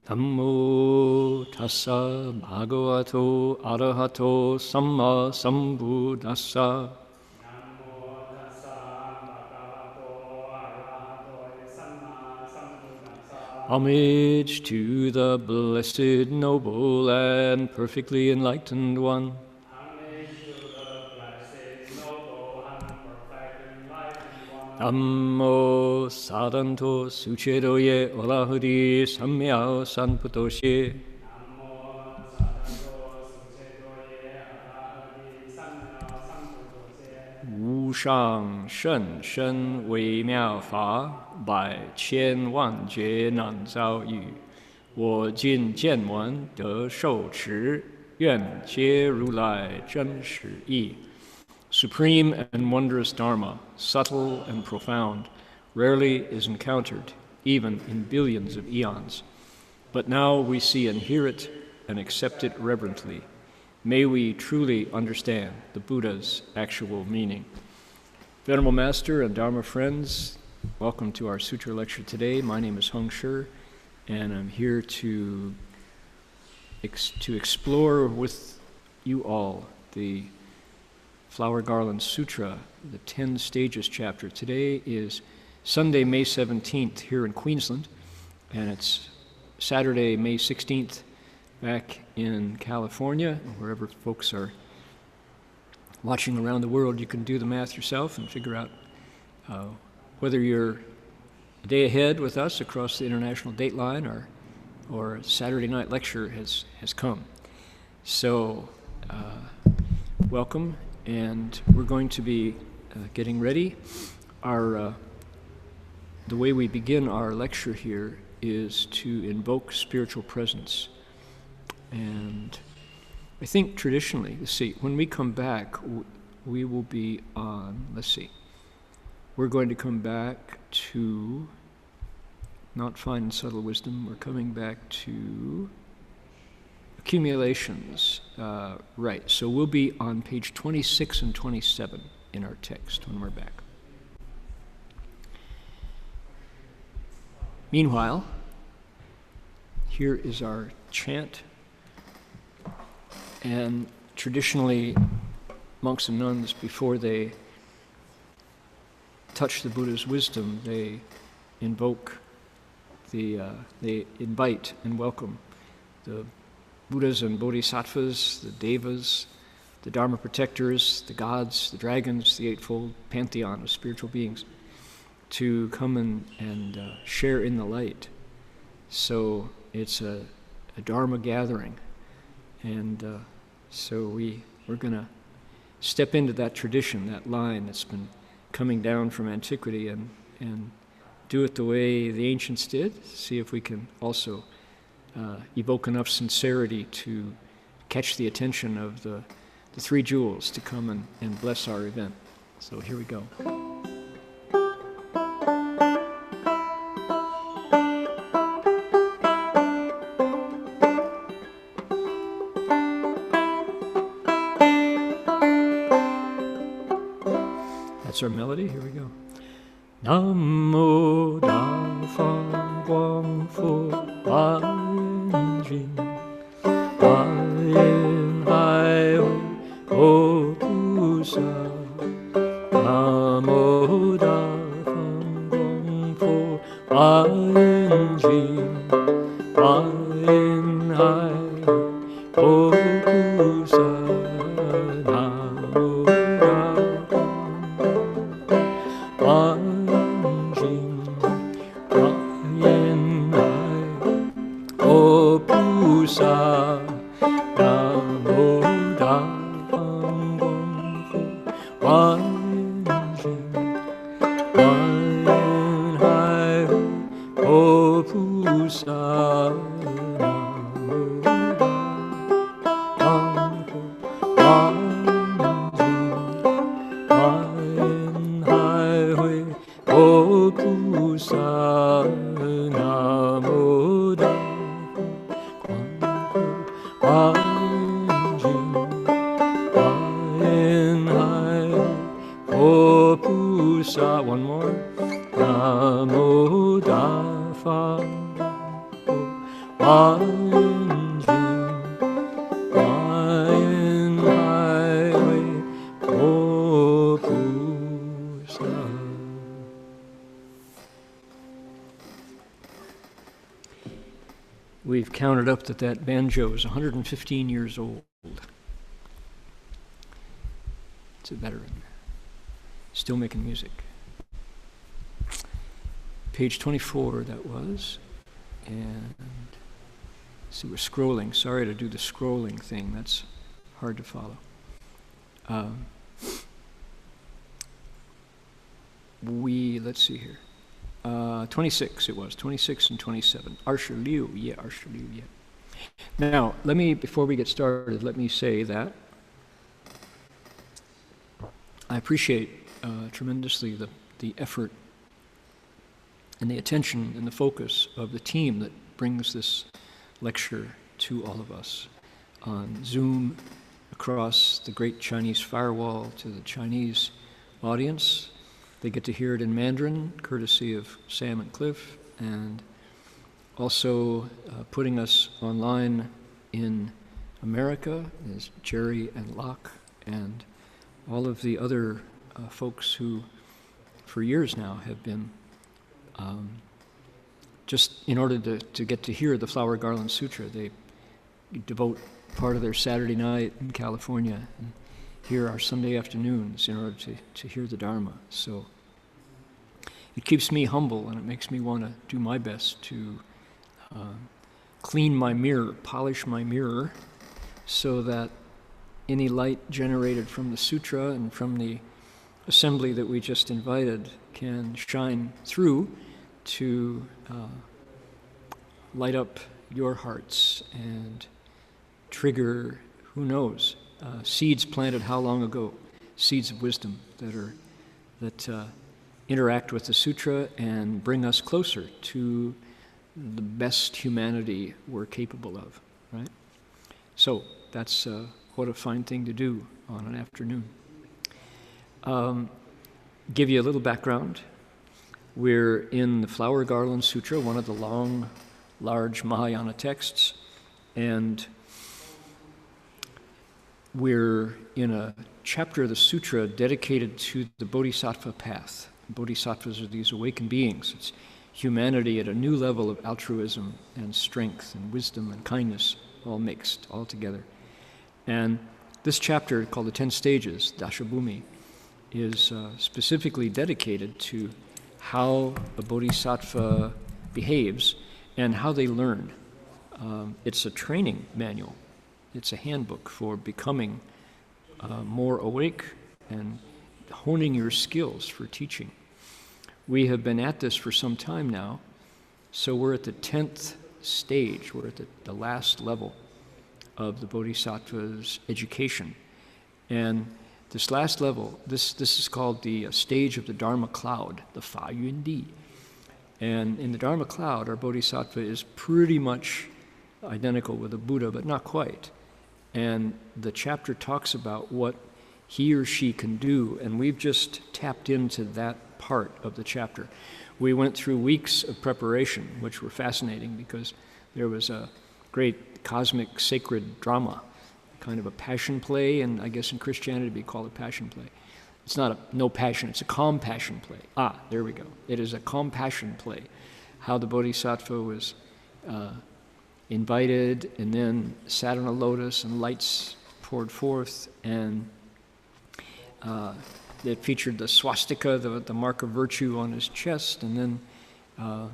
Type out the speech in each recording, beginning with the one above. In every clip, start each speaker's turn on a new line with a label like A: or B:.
A: Namo tassa bhagavato arahato samma sambuddhassa. Homage to the blessed, noble, and perfectly enlightened one. Namo sadanto suchedoye olahuri sammyao sanputoshe. Wu shang shen shen wei miao fa, bai qian wan jie nan zao yu. Wo jin jian wen de shou chi, yuan jie ru lai zhen shi yi. Supreme and wondrous Dharma, subtle and profound, rarely is encountered, even in billions of eons. But now we see and hear it and accept it reverently. May we truly understand the Buddha's actual meaning. Venerable Master and Dharma friends, welcome to our Sutra lecture today. My name is Heng Sure, and I'm here to explore with you all the Flower Garland Sutra, the 10 Stages chapter. Today is Sunday, May 17th here in Queensland, and it's Saturday, May 16th back in California. Wherever folks are watching around the world, you can do the math yourself and figure out whether you're a day ahead with us across the international date line or Saturday night lecture has come. So welcome. And we're going to be getting ready. The way we begin our lecture here is to invoke spiritual presence. And I think traditionally, let's see, when we come back, we will be on, we're going to come back to not fine and subtle wisdom, we're coming back to accumulations, right. So we'll be on page 26 and 27 in our text when we're back. Meanwhile, here is our chant. And traditionally, monks and nuns, before they touch the Buddha's wisdom, they invoke they invite and welcome the Buddhas and Bodhisattvas, the Devas, the Dharma protectors, the gods, the dragons, the eightfold pantheon of spiritual beings to come and share in the light. So it's a Dharma gathering. And so we're going to step into that tradition, that line that's been coming down from antiquity and do it the way the ancients did, see if we can also evoke enough sincerity to catch the attention of the three jewels to come and bless our event. So here we go. That's our melody. Here we go. Namo Da Fang Guang Fu Ba Yin Jing Ba Yin Hai O Pu Sa. Namo Da Fang Guang Fu Ba Yin Jing Ba Yin Hai O Pu Sa. One more. Namo Da Fa we've counted up that banjo is 115 years old. It's a veteran, still making music. Page 24, that was. And see, we're scrolling. Sorry to do the scrolling thing. That's hard to follow. Let's see here. 26 it was, 26 and 27. Arsha Liu, yeah. Now, before we get started, let me say that I appreciate tremendously the effort and the attention and the focus of the team that brings this lecture to all of us on Zoom, across the great Chinese firewall to the Chinese audience. They get to hear it in Mandarin, courtesy of Sam and Cliff, and also putting us online in America is Jerry and Locke and all of the other folks who for years now have been just in order to get to hear the Flower Garland Sutra. They devote part of their Saturday night in California and here our Sunday afternoons in order to hear the Dharma. So it keeps me humble and it makes me want to do my best to clean my mirror, polish my mirror, so that any light generated from the sutra and from the assembly that we just invited can shine through to light up your hearts and trigger, who knows, seeds planted how long ago, seeds of wisdom that interact with the sutra and bring us closer to the best humanity we're capable of, right? So that's what a fine thing to do on an afternoon. Give you a little background. We're in the Flower Garland Sutra, one of the long, large Mahayana texts, and we're in a chapter of the sutra dedicated to the Bodhisattva path. Bodhisattvas are these awakened beings. It's humanity at a new level of altruism and strength and wisdom and kindness, all mixed, all together. And this chapter, called the 10 Stages, Dashabhumi, is specifically dedicated to how a bodhisattva behaves and how they learn. It's a training manual. It's a handbook for becoming more awake and honing your skills for teaching. We have been at this for some time now, so we're at the 10th stage. We're at the last level of the Bodhisattva's education. And this last level, this is called the stage of the Dharma Cloud, the Fa Yun Di. And in the Dharma Cloud, our Bodhisattva is pretty much identical with the Buddha, but not quite. And the chapter talks about what he or she can do, and we've just tapped into that part of the chapter. We went through weeks of preparation, which were fascinating because there was a great cosmic sacred drama, kind of a passion play, and I guess in Christianity we call it passion play. It's not no passion, it's a compassion play. There we go. It is a compassion play. How the Bodhisattva was invited and then sat on a lotus and lights poured forth, and it featured the swastika, the mark of virtue on his chest, and then the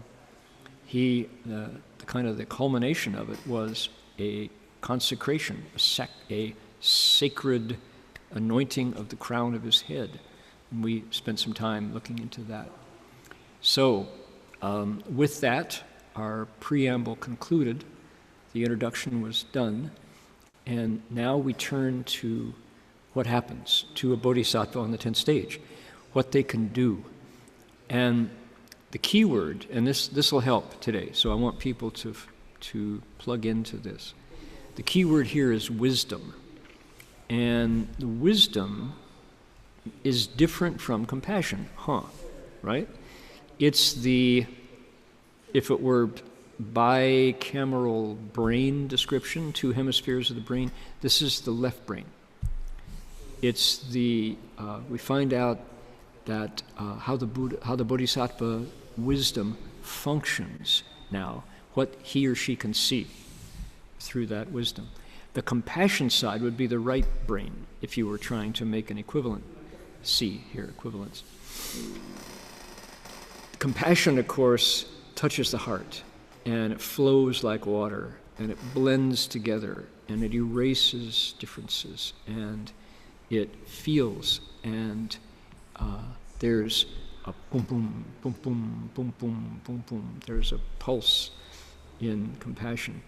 A: culmination of it was a consecration, a sacred anointing of the crown of his head. And we spent some time looking into that. So with that, our preamble concluded, the introduction was done, and now we turn to what happens to a bodhisattva on the 10th stage, what they can do. And the key word, and this will help today, so I want people to plug into this. The key word here is wisdom. And the wisdom is different from compassion, right? It's if it were bicameral brain description, 2 hemispheres of the brain, this is the left brain. It's we find out that how the Bodhisattva wisdom functions now what he or she can see through that wisdom. The compassion side would be the right brain, if you were trying to make an equivalent. See here, equivalence. Compassion, of course, touches the heart, and it flows like water, and it blends together, and it erases differences, and it feels, and there's a boom, boom, boom, boom, boom, boom, boom, boom. There's a pulse in compassion.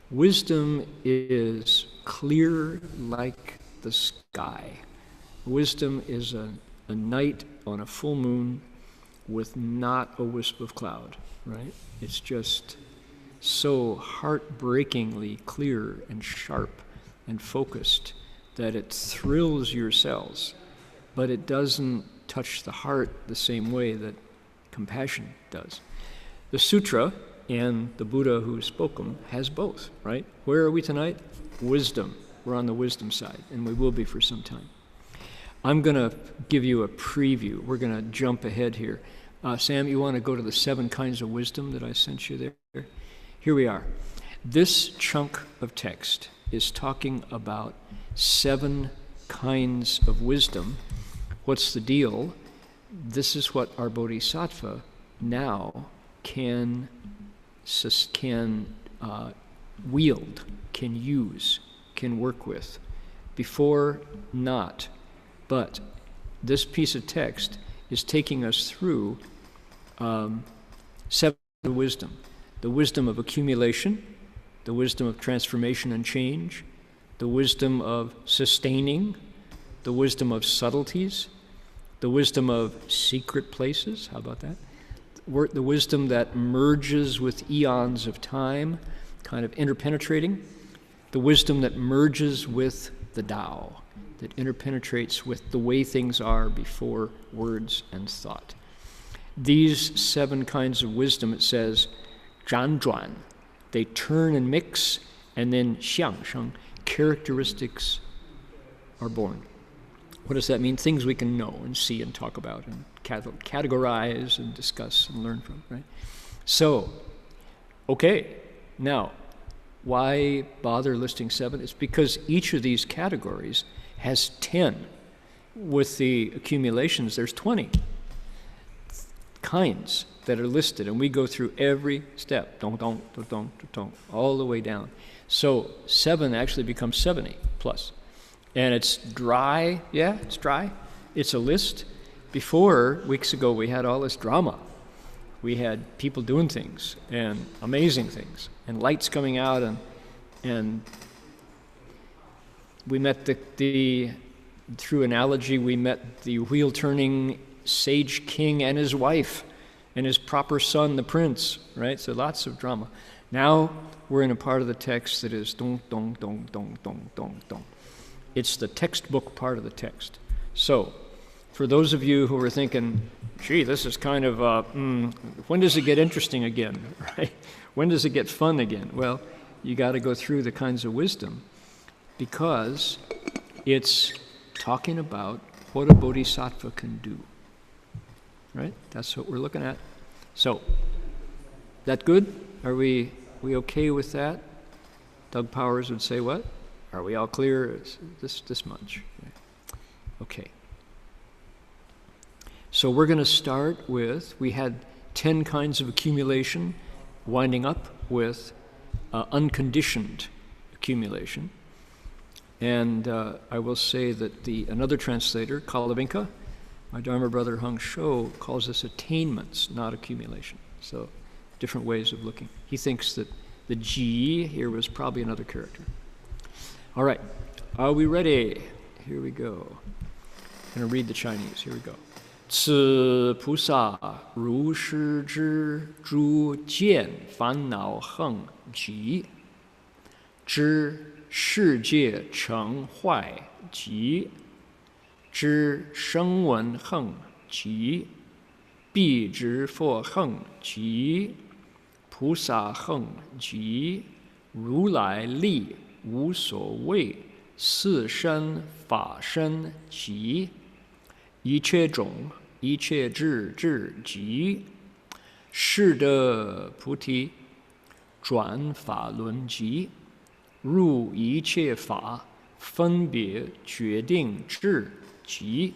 A: Wisdom is clear like the sky. Wisdom is a night on a full moon with not a wisp of cloud, right? It's just so heartbreakingly clear and sharp and focused that it thrills your cells, but it doesn't touch the heart the same way that compassion does. The sutra and the Buddha who spoke them has both, right? Where are we tonight? Wisdom. We're on the wisdom side, and we will be for some time. I'm going to give you a preview. We're going to jump ahead here. Sam, you want to go to the 7 kinds of wisdom that I sent you there? Here we are. This chunk of text is talking about 7 kinds of wisdom. What's the deal? This is what our Bodhisattva now can wield, can use, can work with. Before, not. But this piece of text is taking us through 7 wisdom. The wisdom of accumulation, the wisdom of transformation and change, the wisdom of sustaining, the wisdom of subtleties, the wisdom of secret places, how about that? The wisdom that merges with eons of time, kind of interpenetrating, the wisdom that merges with the Tao, that interpenetrates with the way things are before words and thought. These 7 kinds of wisdom, it says, 辗转, they turn and mix, and then 相生, characteristics are born. What does that mean? Things we can know and see and talk about and categorize and discuss and learn from, right? So, okay, now, why bother listing 7? It's because each of these categories has 10. With the accumulations, there's 20 kinds that are listed, and we go through every step, all the way down. So 7 actually becomes 70 plus. And it's dry, yeah, it's dry. It's a list. Before, weeks ago, we had all this drama. We had people doing things, and amazing things, and lights coming out, and we met through analogy, we met the wheel-turning sage king and his wife, and his proper son, the prince, right? So lots of drama. Now, we're in a part of the text that is dong, dong, dong, dong, dong, dong, dong. It's the textbook part of the text. So, for those of you who are thinking, gee, this is kind of, when does it get interesting again, right? When does it get fun again? Well, you got to go through the kinds of wisdom because it's talking about what a bodhisattva can do, right? That's what we're looking at. So, that good? Are we okay with that? Doug Powers would say what? Are we all clear? This much. Okay. So we're going to start with, we had 10 kinds of accumulation, winding up with unconditioned accumulation. And I will say that another translator, Kalavinka, my Dharma brother Heng Sure, calls this attainments, not accumulation. So different ways of looking. He thinks that the Ji here was probably another character. All right, are we ready? Here we go. I'm going to read the Chinese. Here we go. 此菩萨如是知诸见烦恼横极，知世界成坏极，知声闻横极，必知佛横极，菩萨横极，如来力无所谓，四身法身极，一切种一切智智极，是的菩提，转法轮集，入一切法，分别决定智集。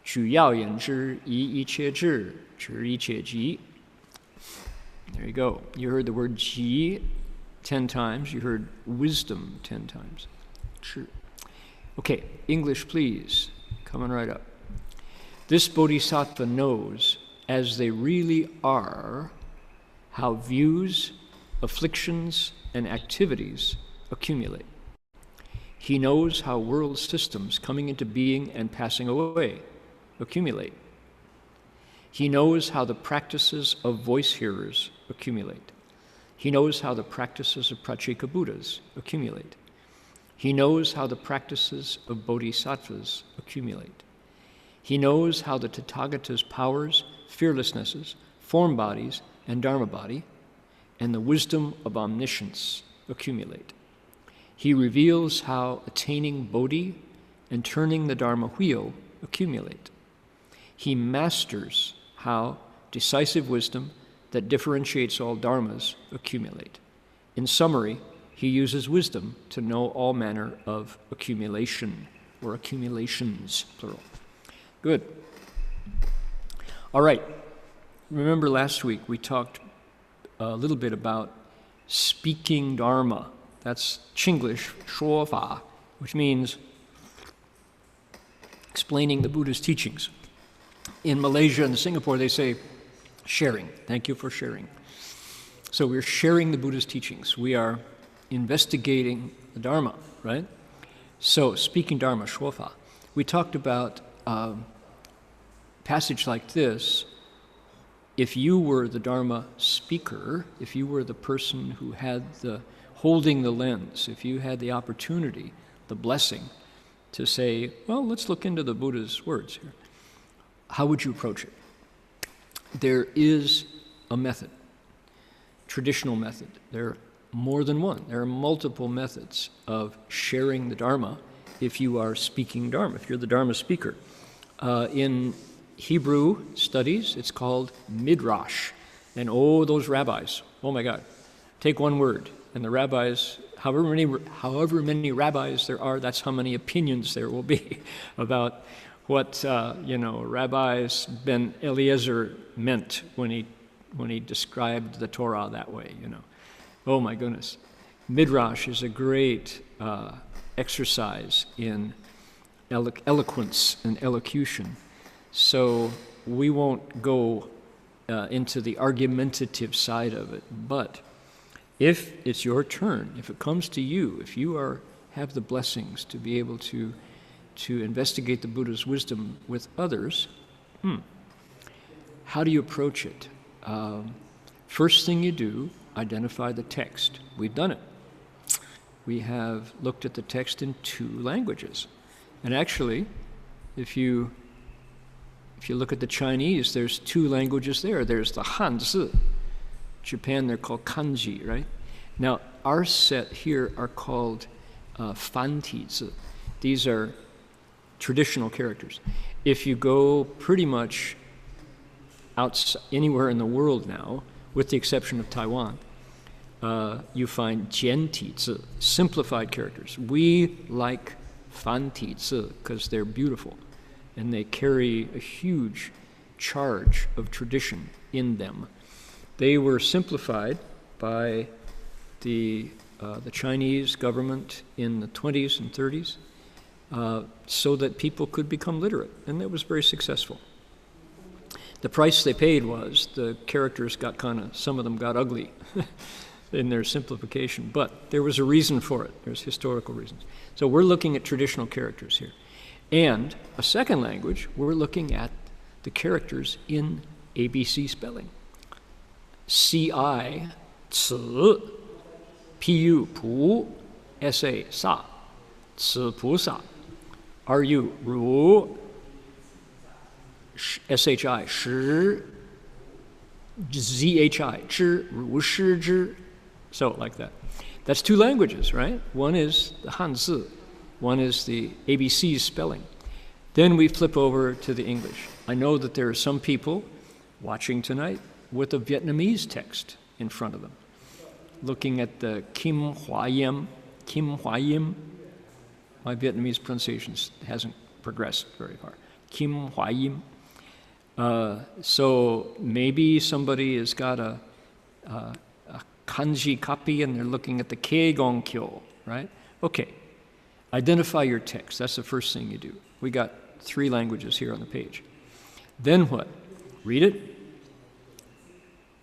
A: 举要言之，依一切智，知一切集。There you go. You heard the word ji 10 times. You heard wisdom 10 times. True. Okay, English, please. Coming right up. This Bodhisattva knows, as they really are, how views, afflictions, and activities accumulate. He knows how world systems coming into being and passing away accumulate. He knows how the practices of voice hearers accumulate. He knows how the practices of Pracheka Buddhas accumulate. He knows how the practices of Bodhisattvas accumulate. He knows how the Tathagata's powers, fearlessnesses, form bodies, and Dharma body, and the wisdom of omniscience accumulate. He reveals how attaining Bodhi and turning the Dharma wheel accumulate. He masters how decisive wisdom that differentiates all dharmas accumulate. In summary, he uses wisdom to know all manner of accumulation, or accumulations, plural. Good. All right. Remember last week we talked a little bit about speaking Dharma. That's Chinglish, 说法, which means explaining the Buddha's teachings. In Malaysia and Singapore, they say sharing. Thank you for sharing. So we're sharing the Buddha's teachings. We are investigating the Dharma, right? So speaking Dharma, 说法. We talked about a passage like this. If you were the Dharma speaker, if you were the person who had the holding the lens, if you had the opportunity, the blessing to say, well, let's look into the Buddha's words here, how would you approach it? There is a method, traditional method. There are more than one. There are multiple methods of sharing the Dharma if you are speaking Dharma, if you're the Dharma speaker. In Hebrew studies, it's called midrash. And oh, those rabbis, oh my God, take one word, and the rabbis, however many rabbis there are, that's how many opinions there will be about what Rabbis Ben Eliezer meant when he described the Torah that way. Oh my goodness, midrash is a great exercise in eloquence and elocution. So we won't go into the argumentative side of it, but if it's your turn, if it comes to you, if you have the blessings to be able to investigate the Buddha's wisdom with others, how do you approach it? First thing you do, identify the text. We've done it. We have looked at the text in 2 languages. And actually, if you look at the Chinese, there's 2 languages there. There's the Hanzi. Japan, they're called kanji, right? Now, our set here are called fantizi. These are traditional characters. If you go pretty much anywhere in the world now, with the exception of Taiwan, you find jiantizi, simplified characters. We like fantizi because they're beautiful, and they carry a huge charge of tradition in them. They were simplified by the Chinese government in the 20s and 30s so that people could become literate, and that was very successful. The price they paid was the characters some of them got ugly in their simplification, but there was a reason for it. There's historical reasons. So we're looking at traditional characters here. And a second language, we're looking at the characters in ABC spelling. C-I, ci, P-U, pu, S-A, sa, ci, pu, sa, R-U, ru, S-H-I, shi, Z-H-I, zhi, ru, shi, zhi. So, like that. That's 2 languages, right? One is the Hanzi, one is the ABC spelling. Then we flip over to the English. I know that there are some people watching tonight with a Vietnamese text in front of them. looking at the Kim Hua Yim. My Vietnamese pronunciation hasn't progressed very far. Kim Hua Yim. So maybe somebody has got a kanji copy and they're looking at the Keigong Kyo, right? Okay, identify your text. That's the first thing you do. We got 3 languages here on the page. Then what? Read it.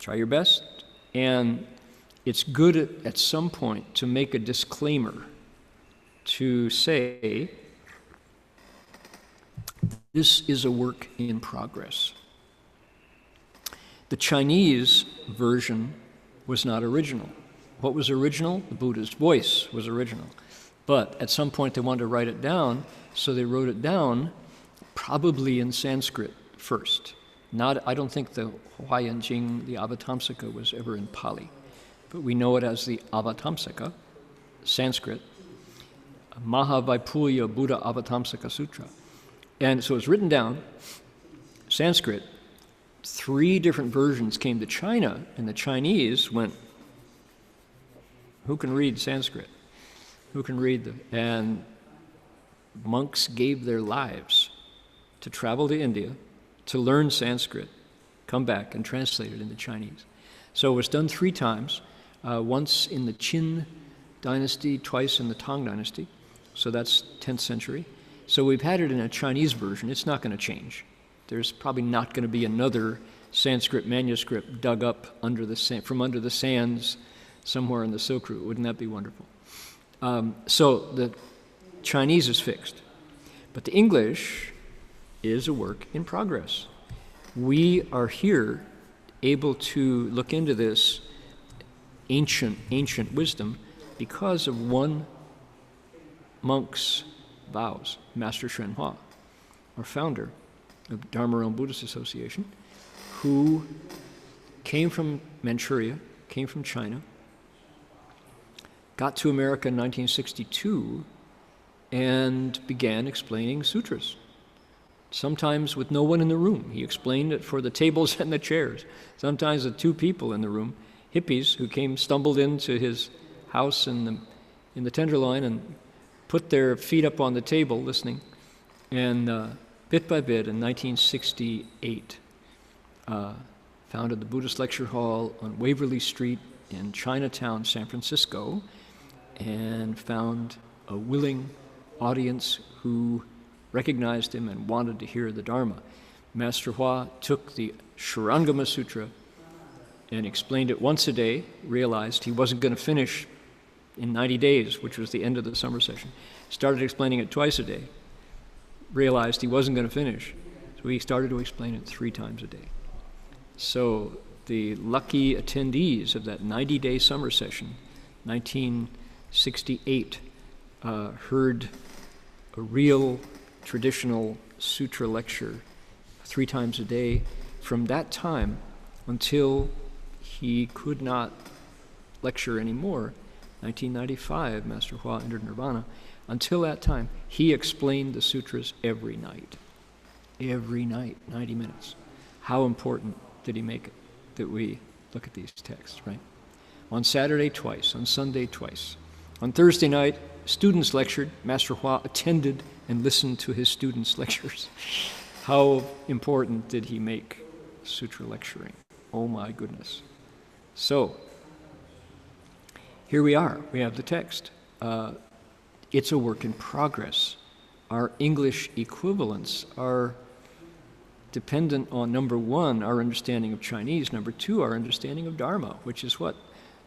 A: Try your best. And it's good at some point to make a disclaimer to say, this is a work in progress. The Chinese version was not original. What was original? The Buddha's voice was original. But at some point they wanted to write it down, so they wrote it down probably in Sanskrit first. I don't think the Huayan Jing, the Avatamsaka, was ever in Pali, but we know it as the Avatamsaka, Sanskrit, Mahavaipulya Buddha Avatamsaka Sutra. And so it's written down, Sanskrit. 3 different versions came to China, and the Chinese went, who can read Sanskrit? Who can read them? And monks gave their lives to travel to India, to learn Sanskrit, come back and translate it into Chinese. So it was done 3 times, once in the Qin dynasty, twice in the Tang dynasty. So that's 10th century. So we've had it in a Chinese version. It's not going to change. There's probably not going to be another Sanskrit manuscript dug up from under the sands somewhere in the Silk Route. Wouldn't that be wonderful? So the Chinese is fixed. But the English is a work in progress. We are here able to look into this ancient wisdom because of one monk's vows, Master Hsuan Hua, our founder of Dharma Realm Buddhist Association, who came from Manchuria, came from China, got to America in 1962, and began explaining sutras. Sometimes with no one in the room. He explained it for the tables and the chairs. Sometimes with 2 people in the room, hippies who stumbled into his house in the Tenderloin and put their feet up on the table listening. And bit by bit, in 1968, founded the Buddhist Lecture Hall on Waverly Street in Chinatown, San Francisco, and found a willing audience who recognized him and wanted to hear the Dharma. Master Hua took the Shurangama Sutra and explained it once a day, realized he wasn't going to finish in 90 days, which was the end of the summer session. Started explaining it twice a day, realized he wasn't going to finish, so he started to explain it 3 times a day. So the lucky attendees of that 90-day summer session, 1968, heard a real traditional sutra lecture 3 times a day from that time until he could not lecture anymore. 1995, Master Hua entered Nirvana. Until that time, he explained the sutras every night. Every night, 90 minutes. How important did he make it that we look at these texts, right? On Saturday, twice. On Sunday, twice. On Thursday night, students lectured. Master Hua attended and listened to his students' lectures. How important did he make sutra lecturing? Oh my goodness. So, here we are. We have the text. It's a work in progress. Our English equivalents are dependent on, number 1, our understanding of Chinese, number 2, our understanding of Dharma, which is what?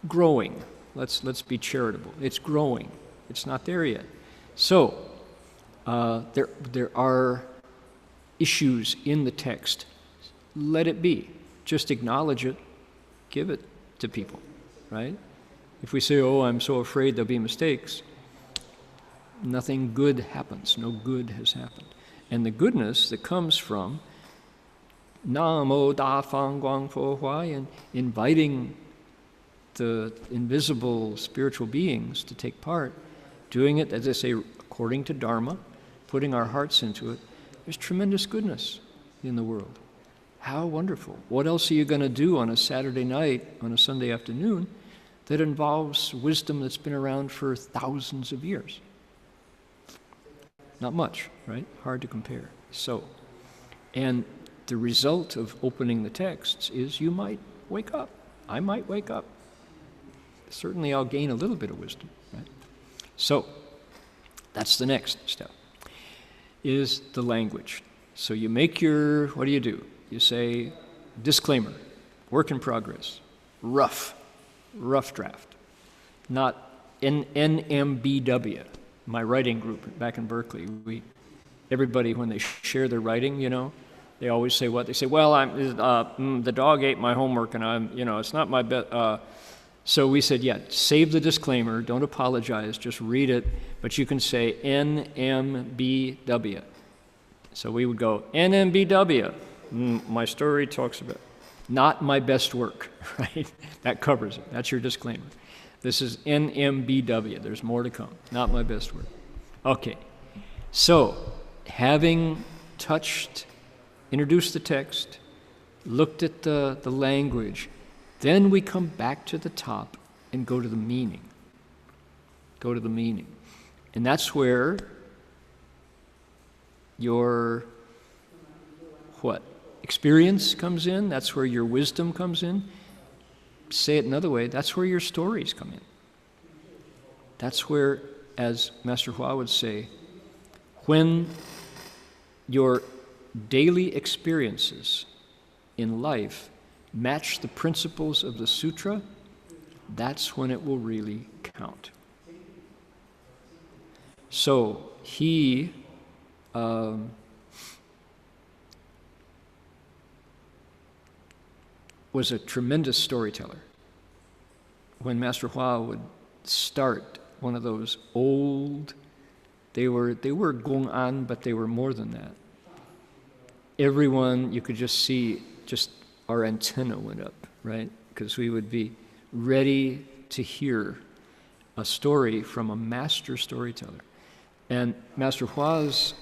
A: Growing. Let's be charitable. It's growing. It's not there yet. So, there are issues in the text. Let it be. Just acknowledge it. Give it to people, right? If we say, oh, I'm so afraid there'll be mistakes, nothing good happens. No good has happened. And the goodness that comes from Namo Da Fang Guang Fo Huai and inviting the invisible spiritual beings to take part, doing it, as I say, according to Dharma, putting our hearts into it, there's tremendous goodness in the world. How wonderful. What else are you going to do on a Saturday night, on a Sunday afternoon, that involves wisdom that's been around for thousands of years? Not much, right? Hard to compare. So, and the result of opening the texts is you might wake up. I might wake up. Certainly I'll gain a little bit of wisdom, right? So, that's the next step, is the language. So you make your, what do? You say, disclaimer, work in progress, rough draft, not NMBW. My writing group back in Berkeley, everybody, when they share their writing, they always say what? They say, well, the dog ate my homework and it's not my best. So we said, yeah, save the disclaimer, don't apologize, just read it, but you can say NMBW. So we would go, NMBW, my story talks about, not my best work, right? That covers it, that's your disclaimer. This is NMBW, there's more to come, not my best work. Okay, so having introduced the text, looked at the language, then we come back to the top and go to the meaning. Go to the meaning. And that's where your, experience comes in. That's where your wisdom comes in. Say it another way, that's where your stories come in. That's where, as Master Hua would say, when your daily experiences in life match the principles of the sutra, that's when it will really count. So he was a tremendous storyteller. When Master Hua would start one of those old, they were Gong'an, but they were more than that. Everyone, you could just see, our antenna went up, right? Because we would be ready to hear a story from a master storyteller. And Master Hua's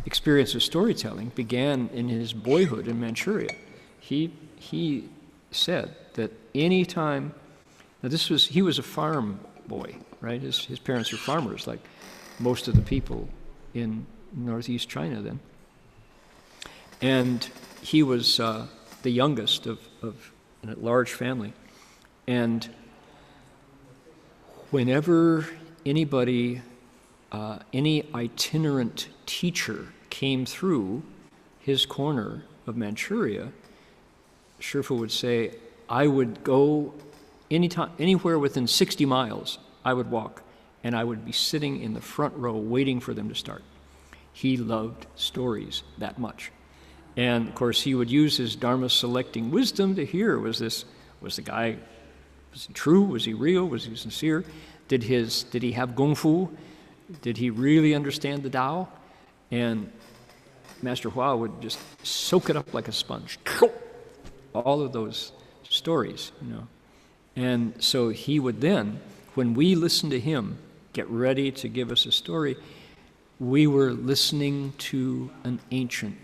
A: experience of storytelling began in his boyhood in Manchuria. He said that any time, he was a farm boy, right? His parents were farmers, like most of the people in northeast China then. And he was the youngest of a large family. And whenever anybody, any itinerant teacher came through his corner of Manchuria, Shifu would say, I would go anywhere within 60 miles, I would walk, and I would be sitting in the front row waiting for them to start. He loved stories that much. And of course, he would use his Dharma selecting wisdom to hear, was the guy, was he true? Was he real? Was he sincere? Did he have gongfu? Did he really understand the Tao? And Master Hua would just soak it up like a sponge. All of those stories, And so he would then, when we listened to him get ready to give us a story, we were listening to an ancient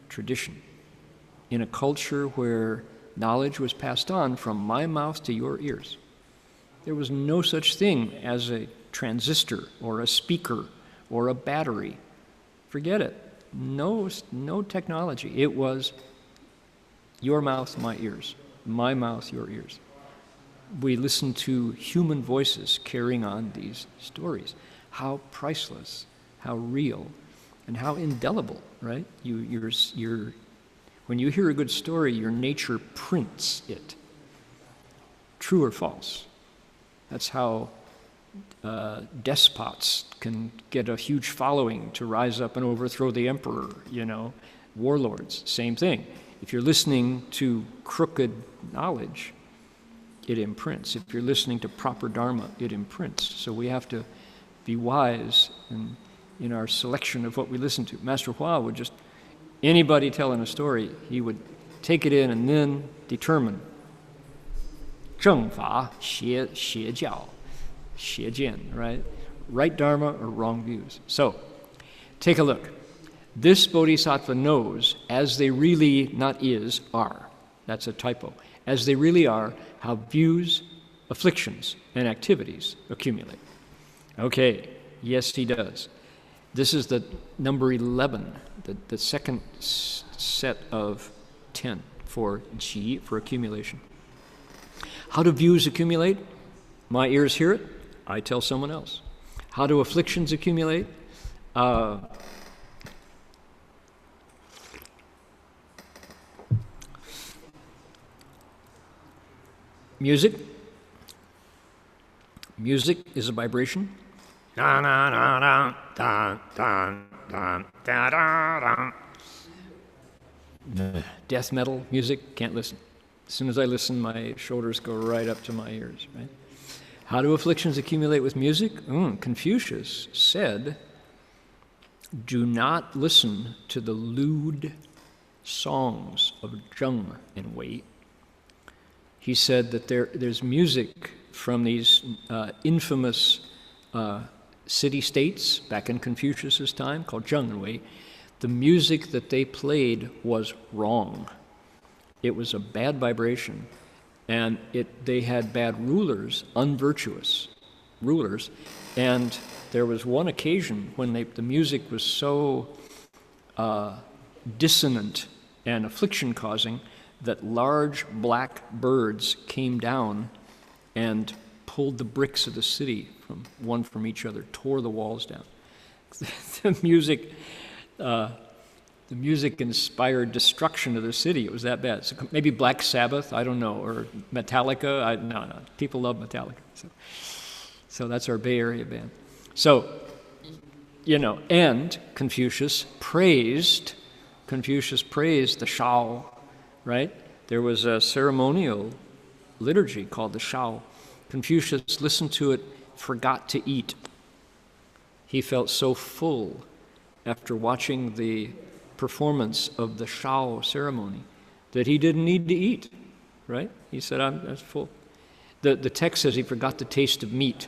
A: tradition in a culture where knowledge was passed on from my mouth to your ears. There was no such thing as a transistor or a speaker or a battery. Forget it. No technology. It was your mouth, my ears. My mouth, your ears. We listened to human voices carrying on these stories. How priceless, how real, and how indelible, right? When you hear a good story, your nature prints it. True or false. That's how despots can get a huge following to rise up and overthrow the emperor, warlords, same thing. If you're listening to crooked knowledge, it imprints. If you're listening to proper Dharma, it imprints. So we have to be wise in our selection of what we listen to. Master Hua would just, anybody telling a story, he would take it in and then determine 正法邪教 邪见, right? Right Dharma or wrong views. So, take a look. This Bodhisattva knows, as they really, not is, are. That's a typo. As they really are, how views afflictions and activities accumulate. Okay, yes, he does. This is the number 11, the second set of 10 for qi, for accumulation. How do views accumulate? My ears hear it, I tell someone else. How do afflictions accumulate? Music. Music is a vibration. Death metal music, can't listen. As soon as I listen, my shoulders go right up to my ears, right? How do afflictions accumulate with music? Confucius said, do not listen to the lewd songs of Zheng and Wei. He said that there's music from these infamous city-states back in Confucius's time called Zheng and Wei. The music that they played was wrong. It was a bad vibration, and they had bad rulers, unvirtuous rulers, and there was one occasion when the music was so dissonant and affliction-causing that large black birds came down and pulled the bricks of the city from each other, tore the walls down. The music inspired destruction of the city. It was that bad. So maybe Black Sabbath, I don't know, or Metallica. No, people love Metallica. So that's our Bay Area band. So, and Confucius praised the Shao, right? There was a ceremonial liturgy called the Shao. Confucius listened to it, forgot to eat. He felt so full after watching the performance of the Shao ceremony that he didn't need to eat, right? He said, I'm full. The text says he forgot the taste of meat,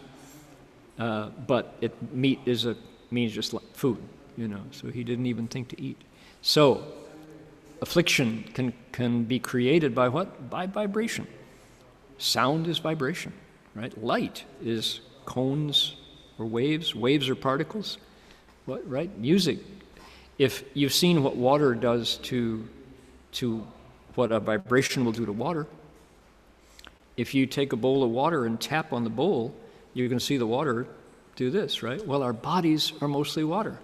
A: but meat means just like food, so he didn't even think to eat. So affliction can be created by what? By vibration. Sound is vibration, right? Light is cones or waves. Waves are particles. What, right? Music. If you've seen what water does to what a vibration will do to water, if you take a bowl of water and tap on the bowl, you're going to see the water do this, right? Well, our bodies are mostly water.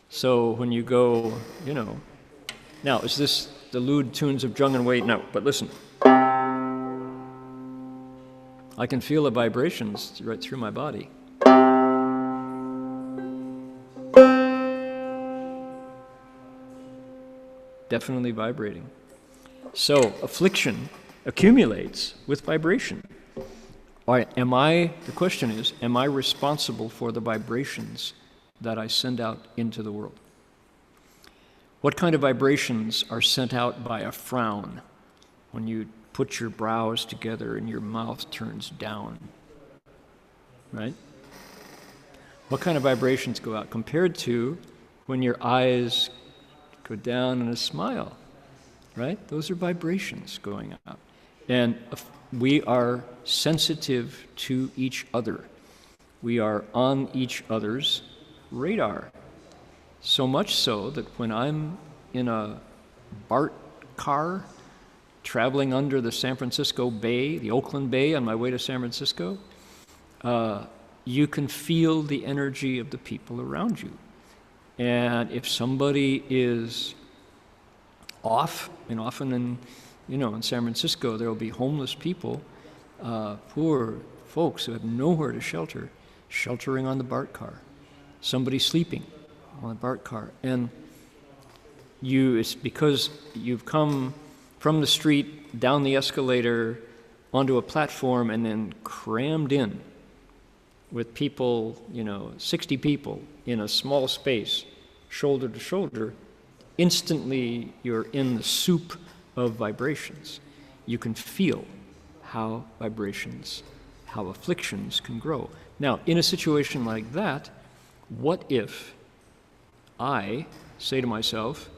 A: So when you go, now, is this the lewd tunes of Zheng and Wei? No, but listen. I can feel the vibrations right through my body. Definitely vibrating. So affliction accumulates with vibration. All right, the question is, am I responsible for the vibrations that I send out into the world? What kind of vibrations are sent out by a frown when you put your brows together and your mouth turns down, right? What kind of vibrations go out compared to when your eyes go down in a smile, right? Those are vibrations going out. And we are sensitive to each other. We are on each other's radar. So much so that when I'm in a BART car traveling under the San Francisco Bay, the Oakland Bay on my way to San Francisco, you can feel the energy of the people around you. And if somebody is off, and often in San Francisco there will be homeless people, poor folks who have nowhere to shelter, sheltering on the BART car. Somebody sleeping on the BART car. And it's because you've come from the street, down the escalator, onto a platform, and then crammed in with people, 60 people in a small space, shoulder to shoulder. Instantly, you're in the soup of vibrations. You can feel how afflictions can grow. Now, in a situation like that, what if I say to myself,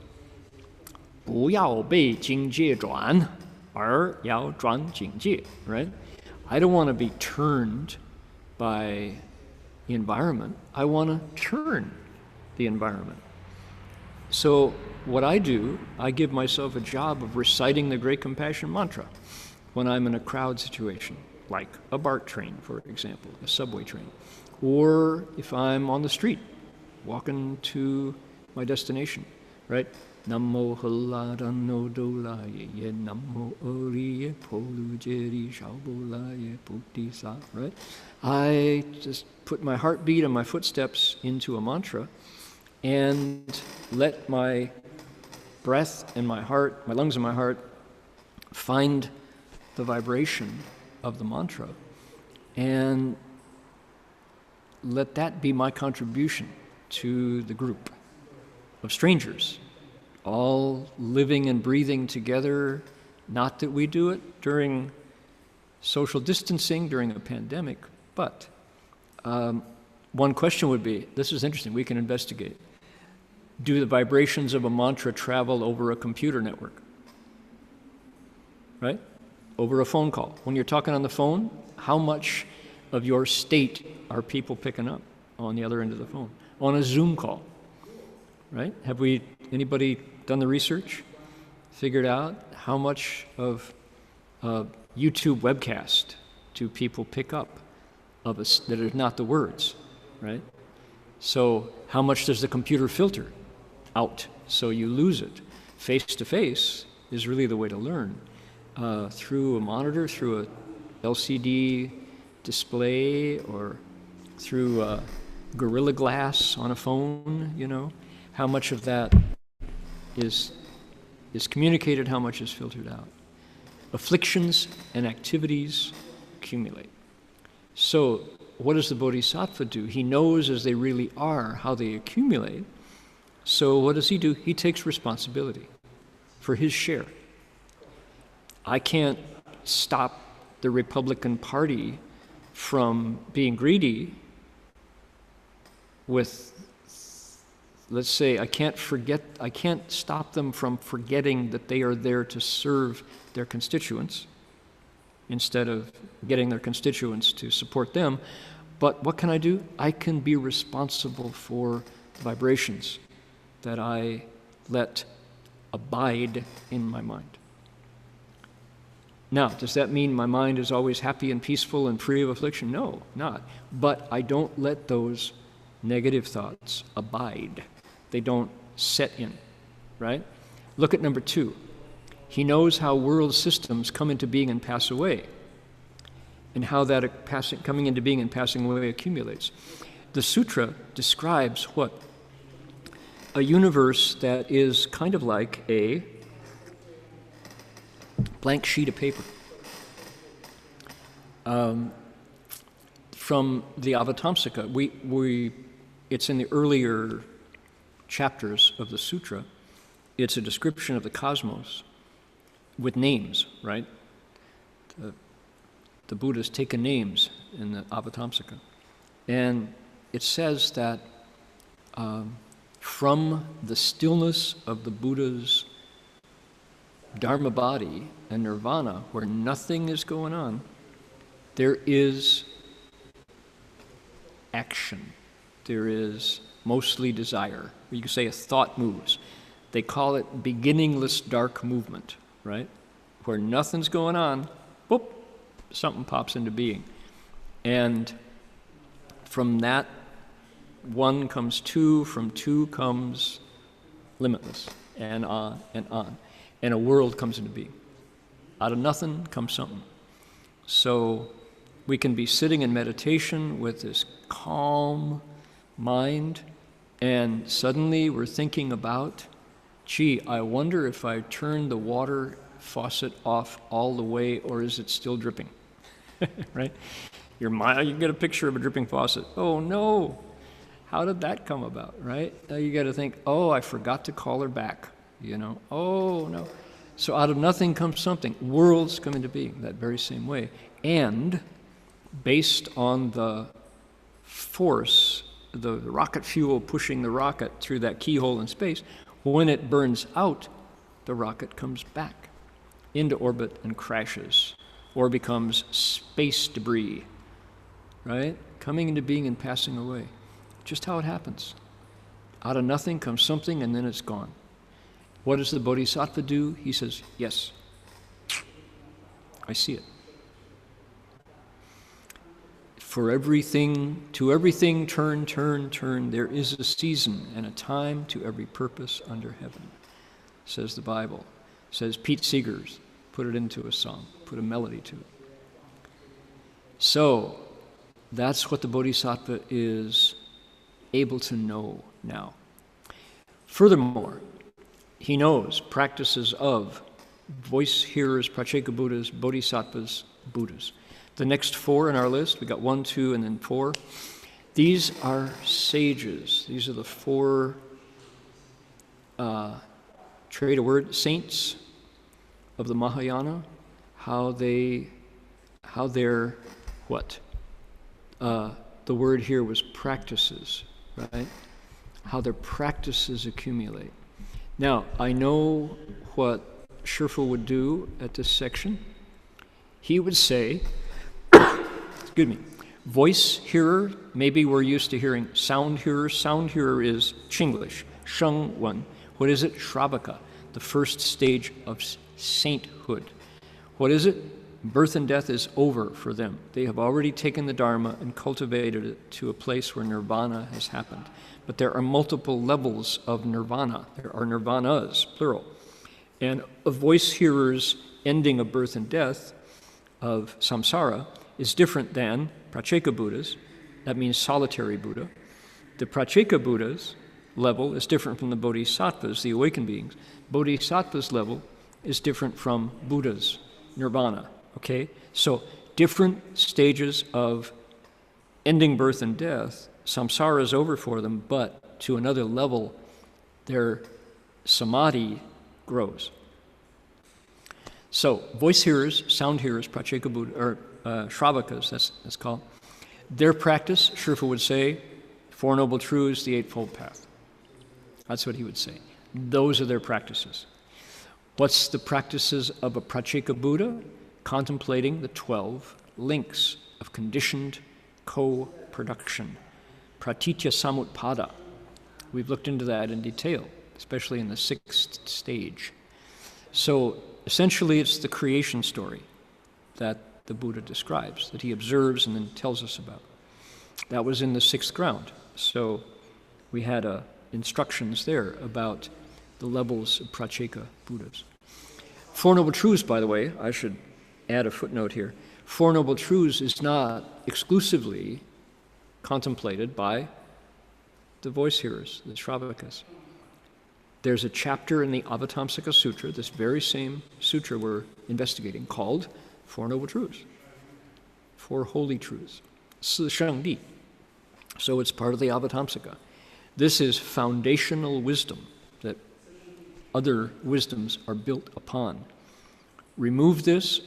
A: 不要被境界转，而要转境界, right? I don't want to be turned by the environment. I want to turn the environment. So what I do, I give myself a job of reciting the Great Compassion Mantra when I'm in a crowd situation, like a BART train, for example, a subway train, or if I'm on the street walking to my destination, right? Namo Haladano Dolaye, Ye Namo Oriye Polujeri Shaubolaye Putisa, right? I just put my heartbeat and my footsteps into a mantra and let my breath and my heart, my lungs and my heart, find the vibration of the mantra and let that be my contribution to the group of strangers, all living and breathing together. Not that we do it during social distancing, during a pandemic, but one question would be, this is interesting, we can investigate. Do the vibrations of a mantra travel over a computer network? Right? Over a phone call. When you're talking on the phone, how much of your state are people picking up on the other end of the phone? On a Zoom call, right? Have anybody done the research? Figured out how much of a YouTube webcast do people pick up of us that are not the words, right? So how much does the computer filter out so you lose it? Face-to-face is really the way to learn. Through a monitor, through a LCD display, or through Gorilla Glass on a phone, you know, how much of that is communicated, how much is filtered out. Afflictions and activities accumulate. So what does the Bodhisattva do? He knows as they really are how they accumulate. So what does he do? He takes responsibility for his share. I can't stop the Republican Party from being greedy with, let's say, I can't stop them from forgetting that they are there to serve their constituents instead of getting their constituents to support them. But what can I do? I can be responsible for the vibrations that I let abide in my mind. Now, does that mean my mind is always happy and peaceful and free of affliction? No, not. But I don't let those negative thoughts abide. They don't set in, right? Look at number 2. He knows how world systems come into being and pass away, and how that coming into being and passing away accumulates. The sutra describes what? A universe that is kind of like a blank sheet of paper. From the Avatamsaka, it's in the earlier chapters of the sutra. It's a description of the cosmos with names, right? The Buddha's taken names in the Avatamsaka. And it says that from the stillness of the Buddha's Dharma body and nirvana, where nothing is going on, there is action. There is mostly desire. You could say a thought moves. They call it beginningless dark movement, right? Where nothing's going on, boop, something pops into being. And from that, 1 comes 2, from 2 comes limitless, and on and on. And a world comes into being. Out of nothing comes something. So we can be sitting in meditation with this calm mind, and suddenly we're thinking about, gee, I wonder if I turn the water faucet off all the way, or is it still dripping? Right? You get a picture of a dripping faucet. Oh no, how did that come about, right? Now you got to think, oh, I forgot to call her back. You know, oh no. So out of nothing comes something. Worlds come into being that very same way. And based on the force, the rocket fuel pushing the rocket through that keyhole in space, when it burns out, the rocket comes back into orbit and crashes or becomes space debris, right? Coming into being and passing away. Just how it happens. Out of nothing comes something and then it's gone. What does the Bodhisattva do? He says, yes, I see it. For everything, to everything turn, turn, turn. There is a season and a time to every purpose under heaven, says the Bible. Says Pete Seeger's, put it into a song, put a melody to it. So, that's what the Bodhisattva is able to know now. Furthermore, he knows practices of voice hearers, Pratyeka Buddhas, Bodhisattvas, Buddhas. The next four in our list, we got 1, 2, and then 4. These are sages. These are the 4, trade a word, saints of the Mahayana. How they're what? The word here was practices, right? How their practices accumulate. Now, I know what Shifu would do at this section. He would say, excuse me, voice hearer, maybe we're used to hearing sound hearer. Sound hearer is Chinglish, Sheng Wen. What is it? Shravaka, the first stage of sainthood. What is it? Birth and death is over for them. They have already taken the Dharma and cultivated it to a place where nirvana has happened. But there are multiple levels of nirvana. There are nirvanas, plural. And a voice hearer's ending of birth and death of samsara is different than Pratyeka Buddhas. That means solitary Buddha. The Pratyeka Buddha's level is different from the Bodhisattvas, the awakened beings. Bodhisattva's level is different from Buddha's nirvana. Okay? So different stages of ending birth and death. Samsara is over for them, but to another level, their samadhi grows. So voice hearers, sound hearers, Pratyeka Buddha, or Shravakas, that's called. Their practice, Shifu would say, Four Noble Truths, the Eightfold Path. That's what he would say. Those are their practices. What's the practices of a Pratyeka Buddha? Contemplating the 12 links of conditioned co-production. Pratitya Samutpada. We've looked into that in detail, especially in the 6th stage. So essentially it's the creation story that the Buddha describes, that he observes and then tells us about. That was in the 6th ground. So we had instructions there about the levels of Pratyeka Buddhas. Four Noble Truths, by the way, I should add a footnote here. Four Noble Truths is not exclusively contemplated by the voice hearers, the Shravakas. There's a chapter in the Avatamsaka Sutra, this very same sutra we're investigating, called Four Noble Truths, Four Holy Truths, Si Sheng Di. So it's part of the Avatamsaka. This is foundational wisdom that other wisdoms are built upon. Remove this,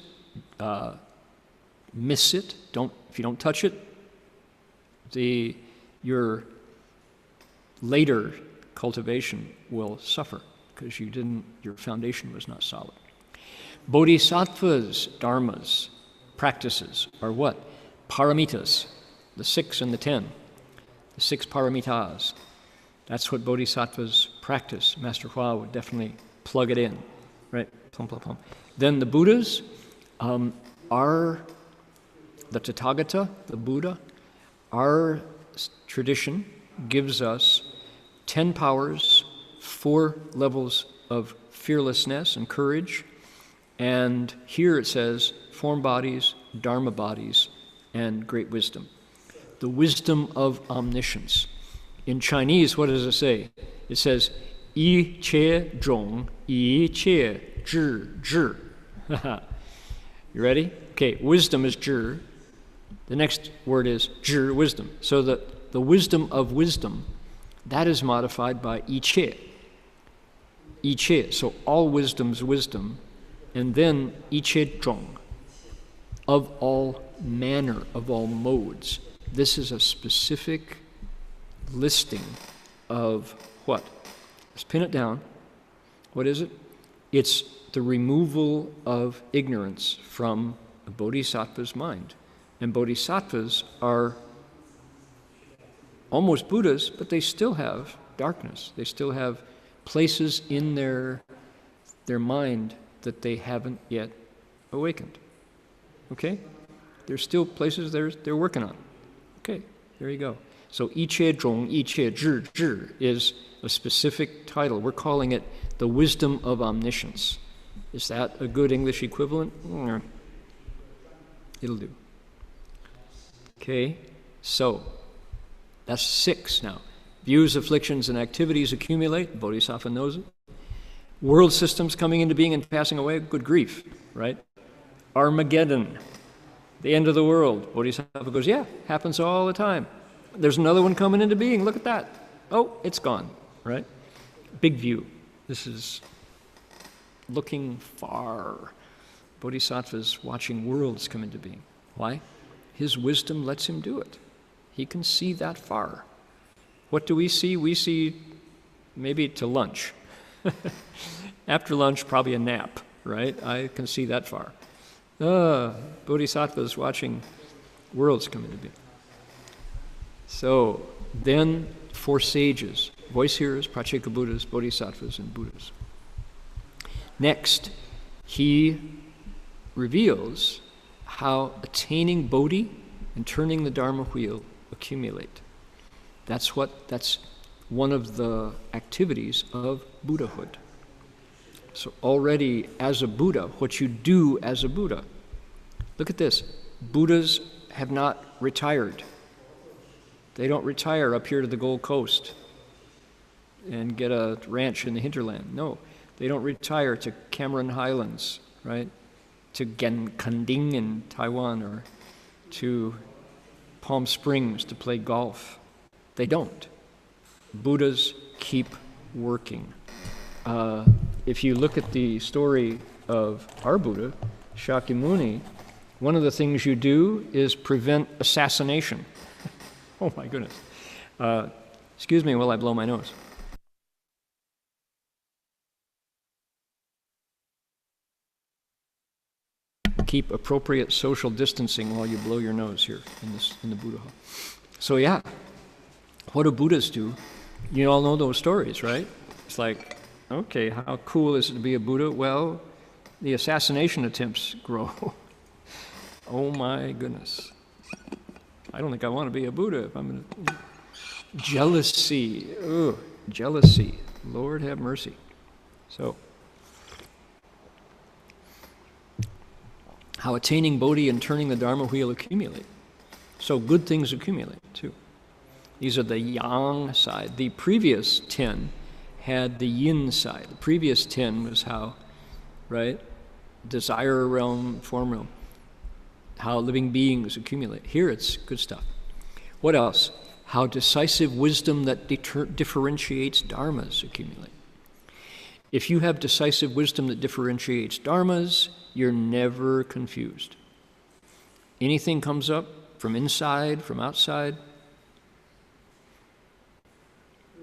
A: miss it. If you don't touch it, your later cultivation will suffer because your foundation was not solid. Bodhisattvas, dharmas, practices are what? Paramitas, the 6 and the 10, the 6 paramitas. That's what bodhisattvas practice. Master Hua would definitely plug it in, right? Plum, plum, plum. Then the Buddhas are the Tathagata, the Buddha. Our tradition gives us 10 powers, 4 levels of fearlessness and courage, and here it says form bodies, dharma bodies, and great wisdom. The wisdom of omniscience. In Chinese, what does it say? It says, yi che zhong, yi che zhi zhi. You ready? Okay, wisdom is zhi. The next word is zhi, wisdom. So the wisdom of wisdom, that is modified by yi che. Yi che, so all wisdom's wisdom. And then yi che zhong, of all manner, of all modes. This is a specific listing of what? Let's pin it down. What is it? It's the removal of ignorance from a bodhisattva's mind. And bodhisattvas are almost Buddhas, but they still have darkness. They still have places in their mind that they haven't yet awakened. Okay? There's still places they're working on. Okay, there you go. So, 一切种,一切智, 智 is a specific title. We're calling it the wisdom of omniscience. Is that a good English equivalent? It'll do. Okay, so that's 6 now. Views, afflictions, and activities accumulate. The Bodhisattva knows it. World systems coming into being and passing away. Good grief, right? Armageddon, the end of the world. Bodhisattva goes, yeah, happens all the time. There's another one coming into being. Look at that. Oh, it's gone, right? Big view. This is looking far. Bodhisattva's watching worlds come into being. Why? His wisdom lets him do it. He can see that far. What do we see? We see maybe to lunch. After lunch, probably a nap, right? I can see that far. Bodhisattva's watching worlds come into being. So then 4 sages, voice hearers, Pratyeka Buddhas, Bodhisattvas, and Buddhas. Next, he reveals how attaining Bodhi and turning the Dharma wheel accumulate. That's one of the activities of Buddhahood. So already as a Buddha, what you do as a Buddha, look at this. Buddhas have not retired. They don't retire up here to the Gold Coast and get a ranch in the hinterland. No, they don't retire to Cameron Highlands, right? To Kanding in Taiwan or to Palm Springs to play golf. They don't. Buddhas keep working. If you look at the story of our Buddha, Shakyamuni, one of the things you do is prevent assassination. Oh my goodness. Excuse me while I blow my nose. Keep appropriate social distancing while you blow your nose here in the Buddha hall. So yeah, what do Buddhas do? You all know those stories, right? It's like, okay, how cool is it to be a Buddha? Well, the assassination attempts grow. Oh my goodness. I don't think I want to be a Buddha if I'm going to... Jealousy. Ugh, jealousy. Lord have mercy. So, how attaining Bodhi and turning the Dharma wheel accumulate. So good things accumulate too. These are the yang side. The previous 10 had the yin side. The previous 10 was how, right? Desire realm, form realm. How living beings accumulate. Here it's good stuff. What else? How decisive wisdom that differentiates dharmas accumulate. If you have decisive wisdom that differentiates dharmas, you're never confused. Anything comes up from inside, from outside,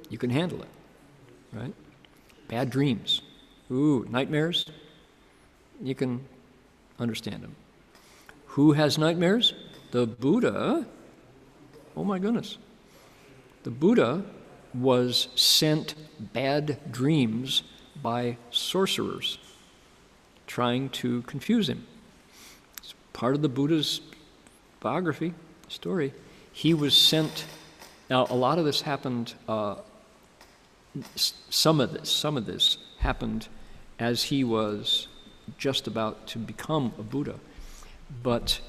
A: you can handle it, right? Bad dreams. Ooh, nightmares, you can understand them. Who has nightmares? The Buddha. Oh my goodness. The Buddha was sent bad dreams by sorcerers trying to confuse him. It's part of the Buddha's biography, story. He was sent. Now, a lot of this happened, some of this happened as he was just about to become a Buddha. But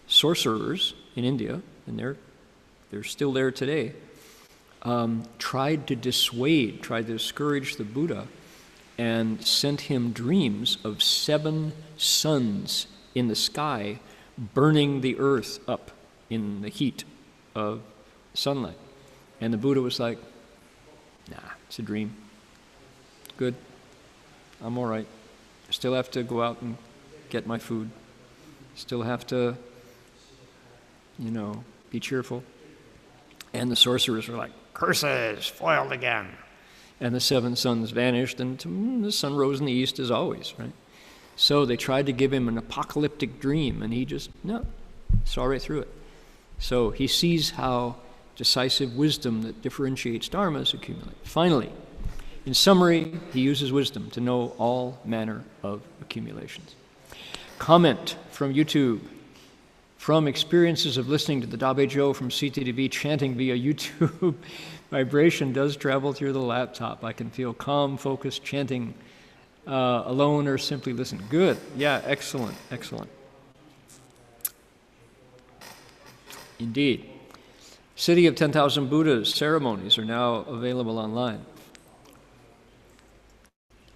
A: sorcerers in India, and they're still there today, tried to discourage the Buddha and sent him dreams of 7 suns in the sky burning the earth up in the heat of sunlight. And the Buddha was like, nah, it's a dream. Good. I'm all right. I still have to go out and get my food. Still have to, be cheerful. And the sorcerers were like, curses, foiled again. And the 7 suns vanished, and the sun rose in the east as always, right? So they tried to give him an apocalyptic dream, and he just, no, saw right through it. So he sees how decisive wisdom that differentiates dharmas accumulate. Finally, in summary, he uses wisdom to know all manner of accumulations. Comment from YouTube. From experiences of listening to the Dabe Joe from CTTV chanting via YouTube, vibration does travel through the laptop. I can feel calm, focused chanting alone or simply listen. Good. Yeah, excellent, excellent. Indeed. City of 10,000 Buddhas ceremonies are now available online.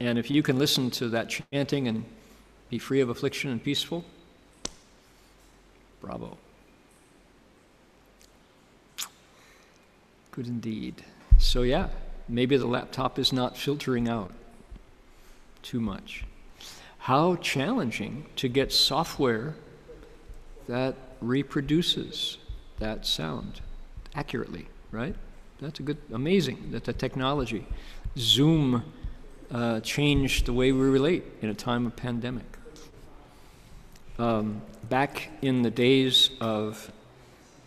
A: And if you can listen to that chanting and be free of affliction and peaceful, bravo. Good indeed. So yeah, maybe the laptop is not filtering out too much. How challenging to get software that reproduces that sound accurately, right? That's a good, amazing that the technology, Zoom, changed the way we relate in a time of pandemic. Back in the days of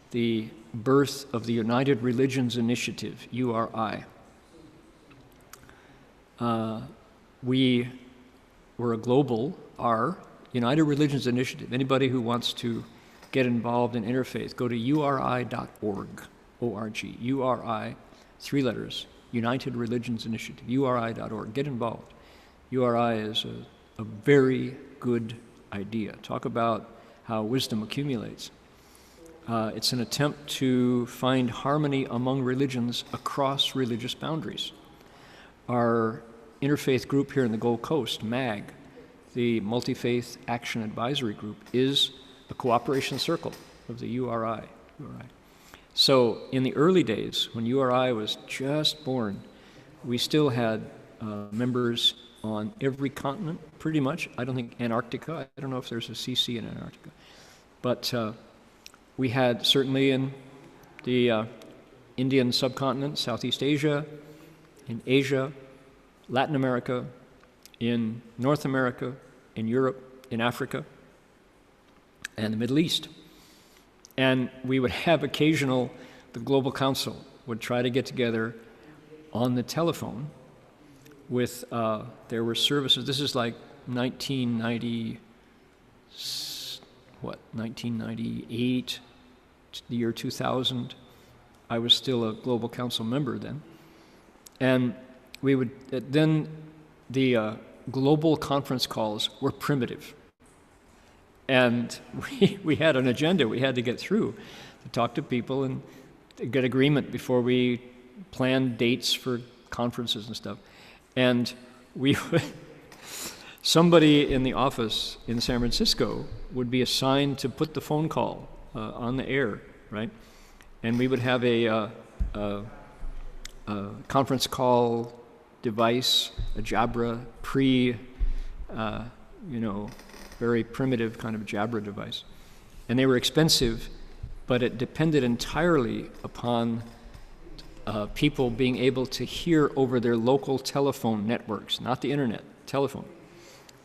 A: the birth of the United Religions Initiative, URI, we were a global, United Religions Initiative. Anybody who wants to get involved in interfaith, go to uri.org, O-R-G, URI, 3 letters, United Religions Initiative, uri.org. Get involved. URI is a very good idea. Talk about how wisdom accumulates. It's an attempt to find harmony among religions across religious boundaries. Our interfaith group here in the Gold Coast, MAG, the Multi-Faith Action Advisory Group, is a cooperation circle of the URI. So in the early days, when URI was just born, we still had members on every continent, pretty much. I don't think Antarctica, I don't know if there's a CC in Antarctica. But we had certainly in the Indian subcontinent, Southeast Asia, in Asia, Latin America, in North America, in Europe, in Africa, and the Middle East. And we would have the Global Council would try to get together on the telephone with, there were services, this is like 1998, the year 2000. I was still a Global Council member then. And we would, then the global conference calls were primitive. And we had an agenda we had to get through to talk to people and get agreement before we planned dates for conferences and stuff. And somebody in the office in San Francisco would be assigned to put the phone call on the air, right? And we would have a conference call device, a Jabra, very primitive kind of Jabra device. And they were expensive, but it depended entirely upon people being able to hear over their local telephone networks, not the internet, telephone.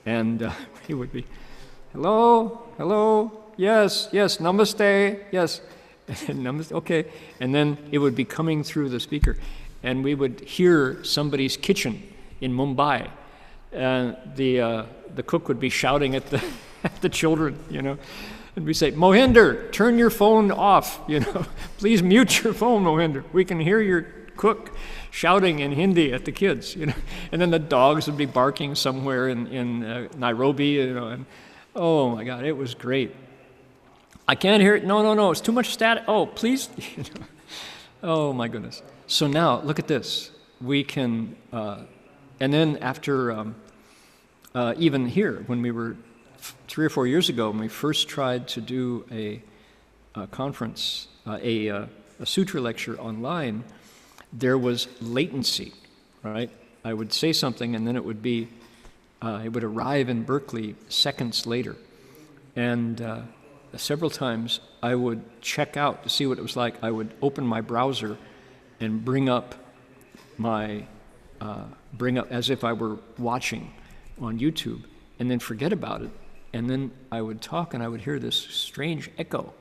A: And he would be, hello, yes, namaste, yes, namaste, okay. And then it would be coming through the speaker. And we would hear somebody's kitchen in Mumbai. The cook would be shouting at the children, and we say, Mohinder, turn your phone off, please mute your phone, Mohinder. We can hear your cook shouting in Hindi at the kids, and then the dogs would be barking somewhere in Nairobi, and oh my God, it was great. I can't hear it. No, it's too much static. Oh, please. Oh my goodness. So now, look at this. We can, and then after, even here, when we were 3 or 4 years ago, when we first tried to do a conference, a sutra lecture online, there was latency, right? I would say something and then it would be, it would arrive in Berkeley seconds later. And several times I would check out to see what it was like. I would open my browser and bring up as if I were watching on YouTube, and then forget about it. And then I would talk and I would hear this strange echo.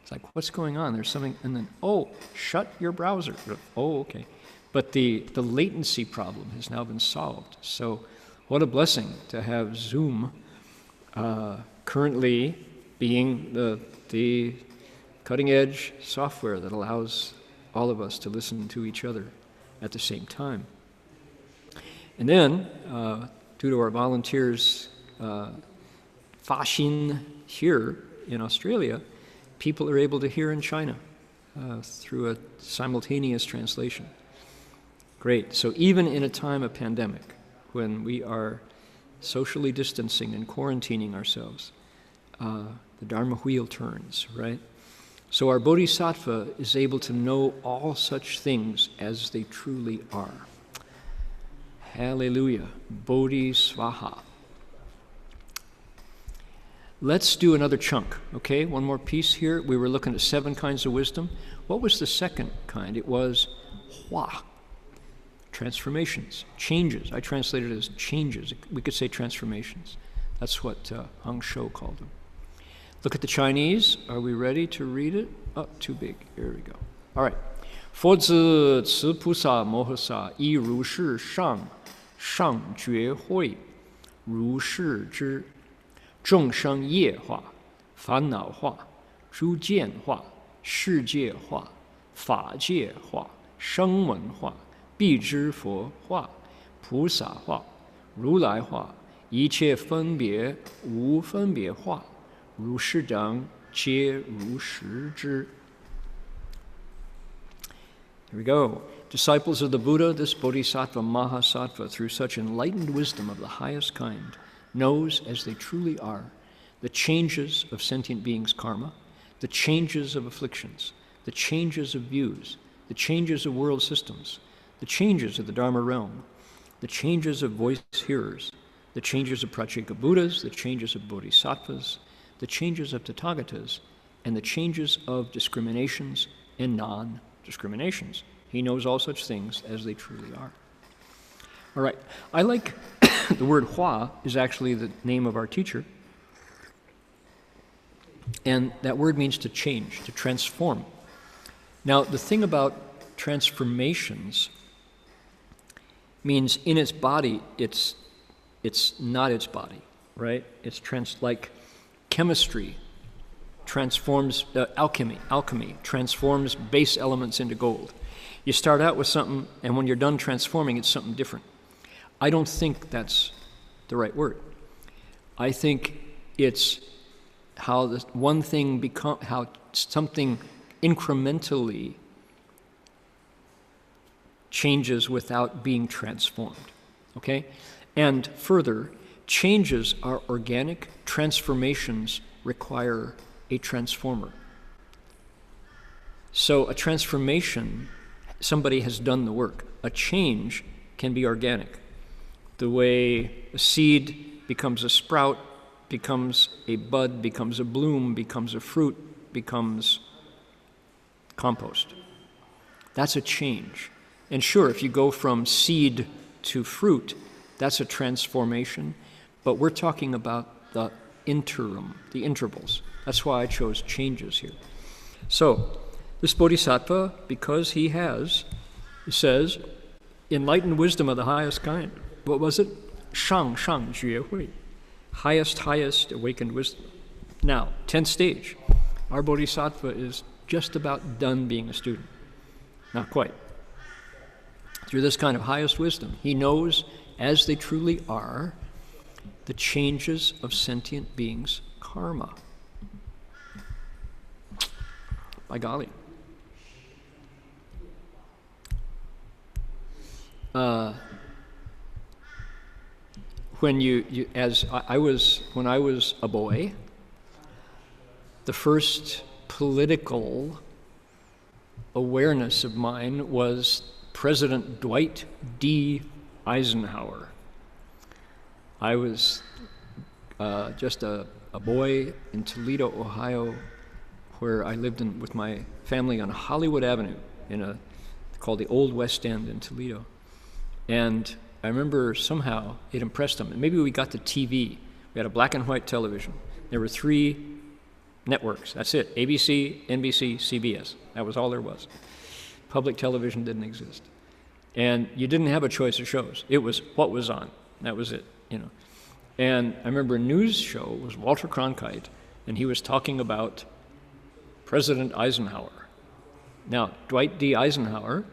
A: It's like, what's going on? There's something, and then, oh, shut your browser. Oh, okay. But the latency problem has now been solved. So what a blessing to have Zoom currently being the cutting edge software that allows all of us to listen to each other at the same time. And then, due to our volunteers' Faxin here in Australia, people are able to hear in China through a simultaneous translation. Great. So even in a time of pandemic, when we are socially distancing and quarantining ourselves, the Dharma wheel turns, right? So our Bodhisattva is able to know all such things as they truly are. Hallelujah. Bodhisvaha. Let's do another chunk, okay? One more piece here. We were looking at 7 kinds of wisdom. What was the second kind? It was Hua. Transformations, changes. I translated it as changes. We could say transformations. That's what Heng Sure called them. Look at the Chinese. Are we ready to read it? Oh, too big. Here we go. All right. 佛子慈菩萨摩诃萨依如是上觉慧如是之众生业化烦恼化诸见化世界化法界化声闻化必知佛化菩萨化如来化一切分别无分别化如是等皆如实知。Here we go. Disciples of the Buddha, this Bodhisattva Mahasattva, through such enlightened wisdom of the highest kind, knows as they truly are the changes of sentient beings' karma, the changes of afflictions, the changes of views, the changes of world systems, the changes of the Dharma realm, the changes of voice hearers, the changes of Pratyeka Buddhas, the changes of Bodhisattvas, the changes of Tathagatas, and the changes of discriminations and non-discriminations. He knows all such things as they truly are. All right, I like the word Hua is actually the name of our teacher. And that word means to change, to transform. Now, the thing about transformations means in its body, it's not its body, right? It's like chemistry transforms, alchemy transforms base elements into gold. You start out with something, and when you're done transforming, it's something different. I don't think that's the right word. I think it's how how something incrementally changes without being transformed, okay? And further, changes are organic, transformations require a transformer. So a transformation, somebody has done the work. A change can be organic. The way a seed becomes a sprout, becomes a bud, becomes a bloom, becomes a fruit, becomes compost. That's a change. And sure, if you go from seed to fruit, that's a transformation. But we're talking about the interim, the intervals. That's why I chose changes here. So, this Bodhisattva, because he has, it says, enlightened wisdom of the highest kind. What was it? Shang Jue Hui. Highest awakened wisdom. Now, 10th stage. Our Bodhisattva is just about done being a student. Not quite. Through this kind of highest wisdom, he knows, as they truly are, the changes of sentient beings' karma. By golly. When when I was a boy, the first political awareness of mine was President Dwight D. Eisenhower. I was just a boy in Toledo, Ohio, where I lived with my family on Hollywood Avenue called the Old West End in Toledo. And I remember somehow it impressed him. And maybe we got the TV We had a black and white television. There were 3 networks. That's it. ABC, NBC, CBS. That was all there was. Public television didn't exist. And you didn't have a choice of shows. It was what was on. That was it, you know. And I remember a news show was Walter Cronkite, and he was talking about President Eisenhower. Now, Dwight D. Eisenhower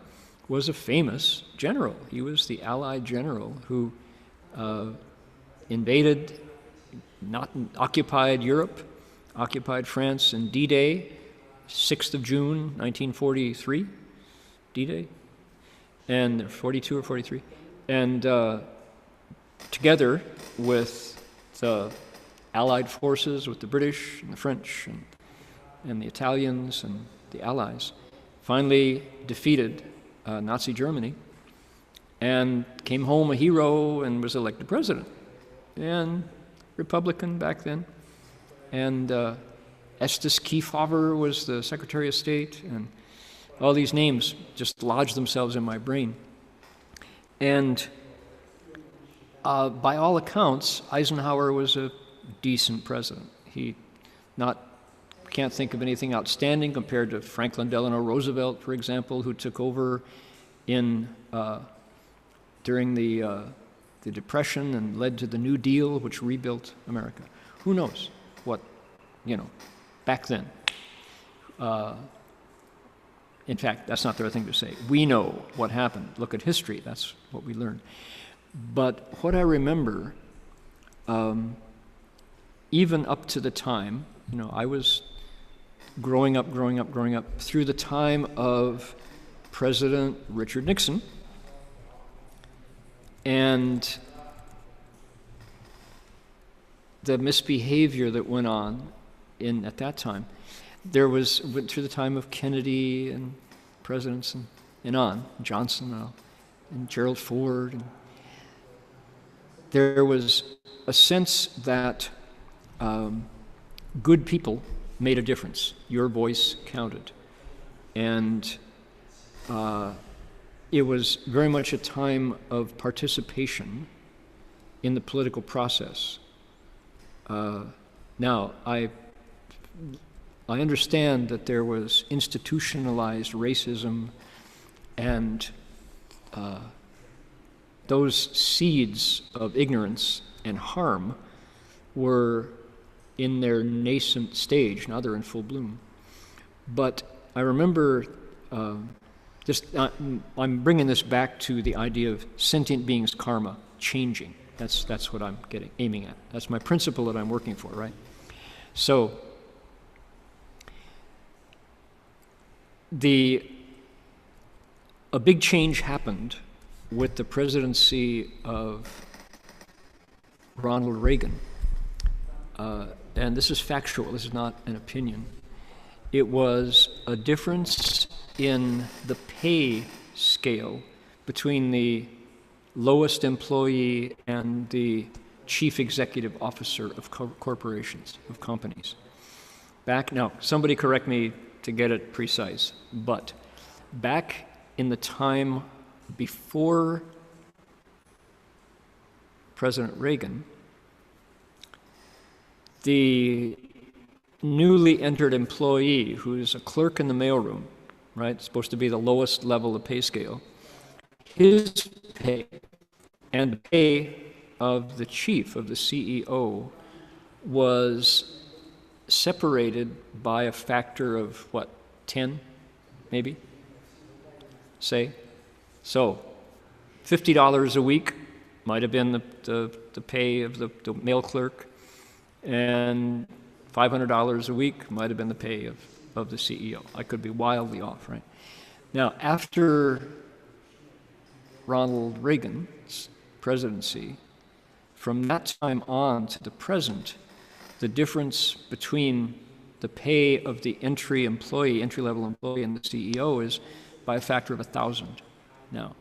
A: was a famous general. He was the Allied general who invaded, occupied Europe, occupied France in D-Day, 6th of June, 1943, D-Day, and 42 or 43. And together with the Allied forces, with the British and the French and the Italians and the Allies, finally defeated Nazi Germany and came home a hero and was elected president. And Republican back then. And Estes Kefauver was the Secretary of State, and all these names just lodged themselves in my brain. And by all accounts, Eisenhower was a decent president. He can't think of anything outstanding compared to Franklin Delano Roosevelt, for example, who took over during the Depression and led to the New Deal, which rebuilt America. Who knows what, back then. In fact, that's not the right thing to say. We know what happened. Look at history. That's what we learned. But what I remember, even up to the time, I was growing up through the time of President Richard Nixon, and the misbehavior that went on at that time. Went through the time of Kennedy and presidents and on, Johnson and Gerald Ford. And there was a sense that good people made a difference. Your voice counted. And it was very much a time of participation in the political process. Now, I understand that there was institutionalized racism, and those seeds of ignorance and harm were in their nascent stage. Now they're in full bloom. But I remember I'm bringing this back to the idea of sentient beings' karma changing. That's what I'm aiming at. That's my principle that I'm working for, right? So a big change happened with the presidency of Ronald Reagan. And this is factual, this is not an opinion. It was a difference in the pay scale between the lowest employee and the chief executive officer of corporations, of companies. Now, somebody correct me to get it precise, but back in the time before President Reagan, the newly entered employee, who's a clerk in the mailroom, right, supposed to be the lowest level of pay scale, his pay and the pay of the chief, of the CEO, was separated by a factor of, 10, maybe, say? So, $50 a week might have been the pay of the mail clerk, and $500 a week might have been the pay of the CEO. I could be wildly off, right? Now, after Ronald Reagan's presidency, from that time on to the present, the difference between the pay of the entry-level employee and the CEO is by a factor of 1,000 now.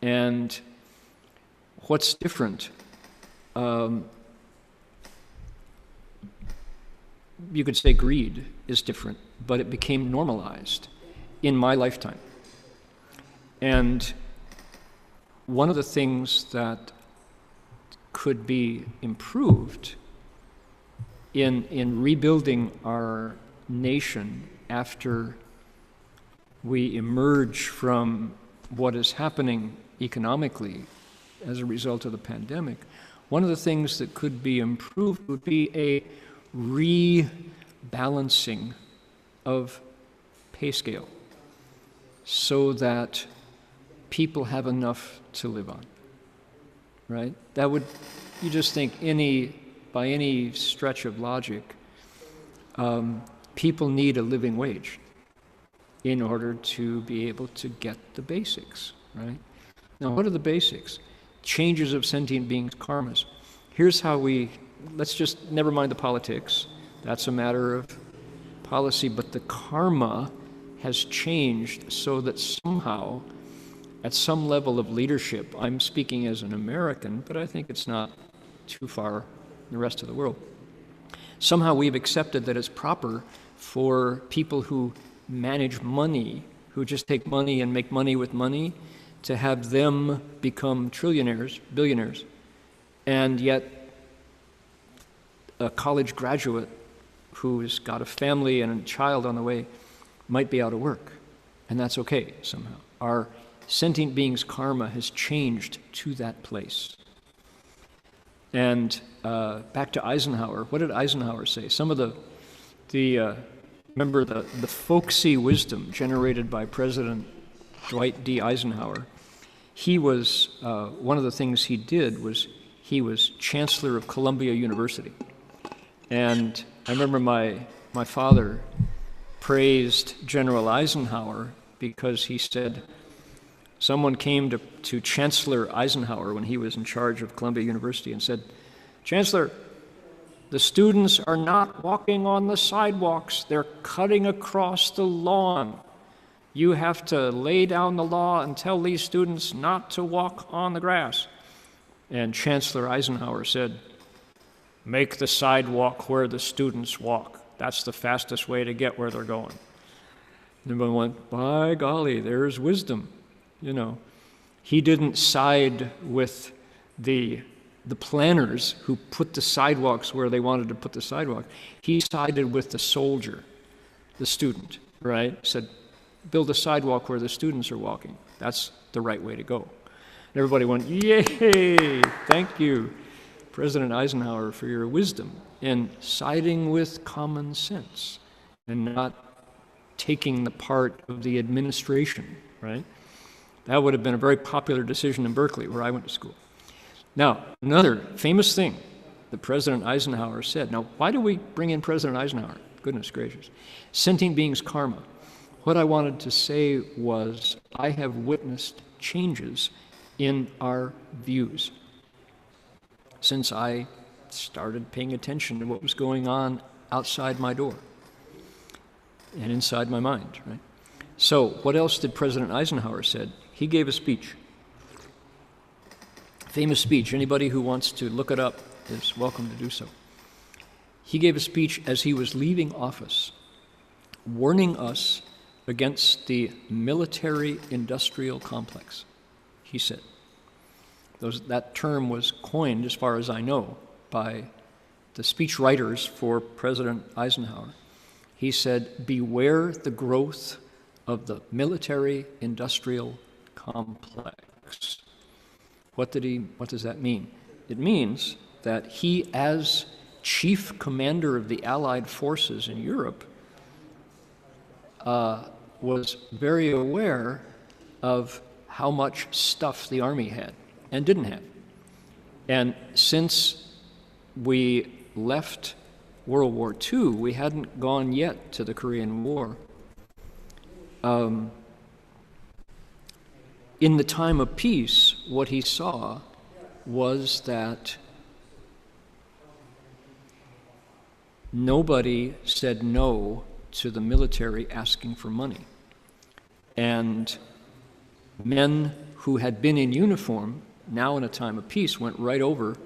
A: And what's different? You could say greed is different, but it became normalized in my lifetime. And one of the things that could be improved in rebuilding our nation after we emerge from what is happening economically as a result of the pandemic, one of the things that could be improved would be a rebalancing of pay scale so that people have enough to live on, right? That would, you just think by any stretch of logic, people need a living wage in order to be able to get the basics, right? Now, what are the basics? Changes of sentient beings' karmas. Here's how let's just never mind the politics. That's a matter of policy, but the karma has changed so that somehow, at some level of leadership, I'm speaking as an American, but I think it's not too far in the rest of the world. Somehow we've accepted that it's proper for people who manage money, who just take money and make money with money, to have them become trillionaires, billionaires, and yet a college graduate who's got a family and a child on the way might be out of work, and that's okay somehow. Our sentient beings' karma has changed to that place. And back to Eisenhower, what did Eisenhower say? Some of the remember the folksy wisdom generated by President Dwight D. Eisenhower. He was, one of the things he did was he was chancellor of Columbia University. And I remember my father praised General Eisenhower because he said, someone came to Chancellor Eisenhower when he was in charge of Columbia University and said, "Chancellor, the students are not walking on the sidewalks, they're cutting across the lawn. You have to lay down the law and tell these students not to walk on the grass." And Chancellor Eisenhower said, "Make the sidewalk where the students walk. That's the fastest way to get where they're going." And everyone went, by golly, there's wisdom. You know, he didn't side with the planners who put the sidewalks where they wanted to put the sidewalk. He sided with the soldier, the student, right? Said, build a sidewalk where the students are walking. That's the right way to go. And everybody went, yay, thank you, President Eisenhower, for your wisdom in siding with common sense and not taking the part of the administration, right? That would have been a very popular decision in Berkeley, where I went to school. Now, another famous thing that President Eisenhower said. Now, why do we bring in President Eisenhower? Goodness gracious. Sentient beings' karma. What I wanted to say was, I have witnessed changes in our views since I started paying attention to what was going on outside my door and inside my mind, right? So, what else did President Eisenhower said? He gave a speech. Famous speech. Anybody who wants to look it up is welcome to do so. He gave a speech as he was leaving office, warning us against the military-industrial complex, he said. That term was coined, as far as I know, by the speech writers for President Eisenhower. He said, beware the growth of the military-industrial complex. What does that mean? It means that he, as chief commander of the Allied forces in Europe, was very aware of how much stuff the Army had and didn't have. And since we left World War II, we hadn't gone yet to the Korean War. In the time of peace, what he saw was that nobody said no to the military asking for money. And men who had been in uniform, now in a time of peace, went right over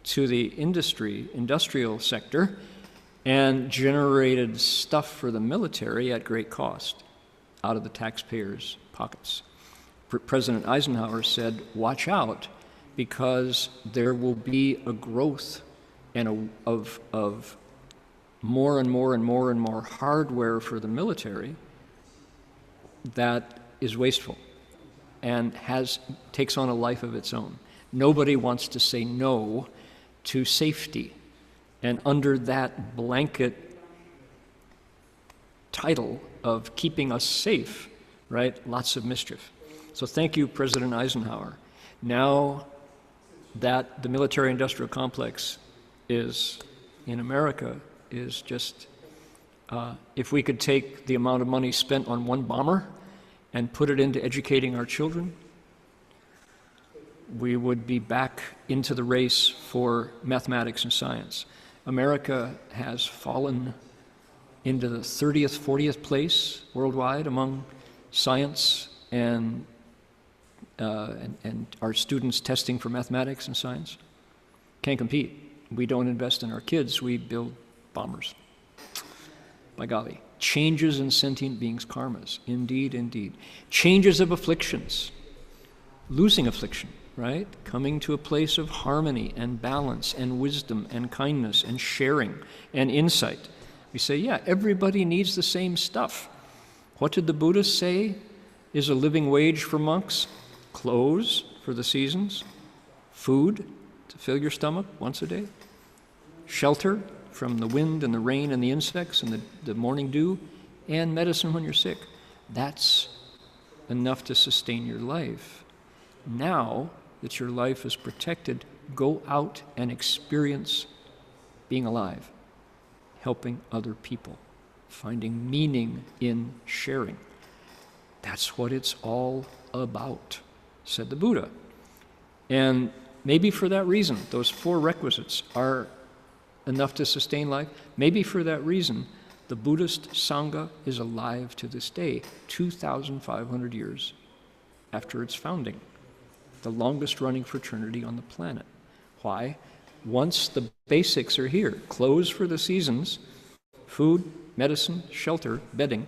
A: to the industrial sector and generated stuff for the military at great cost out of the taxpayers' pockets. President Eisenhower said, watch out, because there will be a growth of more and more and more and more hardware for the military that is wasteful and takes on a life of its own. Nobody wants to say no to safety. And under that blanket title of keeping us safe, right, lots of mischief. So thank you, President Eisenhower. Now that the military-industrial complex is, in America, is just, if we could take the amount of money spent on one bomber and put it into educating our children, we would be back into the race for mathematics and science. America has fallen into the 30th, 40th place worldwide among science and our students testing for mathematics and science. Can't compete. We don't invest in our kids, we build bombers. By golly. Changes in sentient beings' karmas. Indeed, indeed. Changes of afflictions. Losing affliction, right? Coming to a place of harmony and balance and wisdom and kindness and sharing and insight. We say, yeah, everybody needs the same stuff. What did the Buddhists say is a living wage for monks? Clothes for the seasons, food to fill your stomach once a day, shelter from the wind and the rain and the insects and the morning dew, and medicine when you're sick. That's enough to sustain your life. Now that your life is protected, go out and experience being alive, helping other people, finding meaning in sharing. That's what it's all about, said the Buddha. And maybe for that reason, those 4 requisites are enough to sustain life. Maybe for that reason, the Buddhist Sangha is alive to this day, 2,500 years after its founding, the longest running fraternity on the planet. Why? Once the basics are here, clothes for the seasons, food, medicine, shelter, bedding,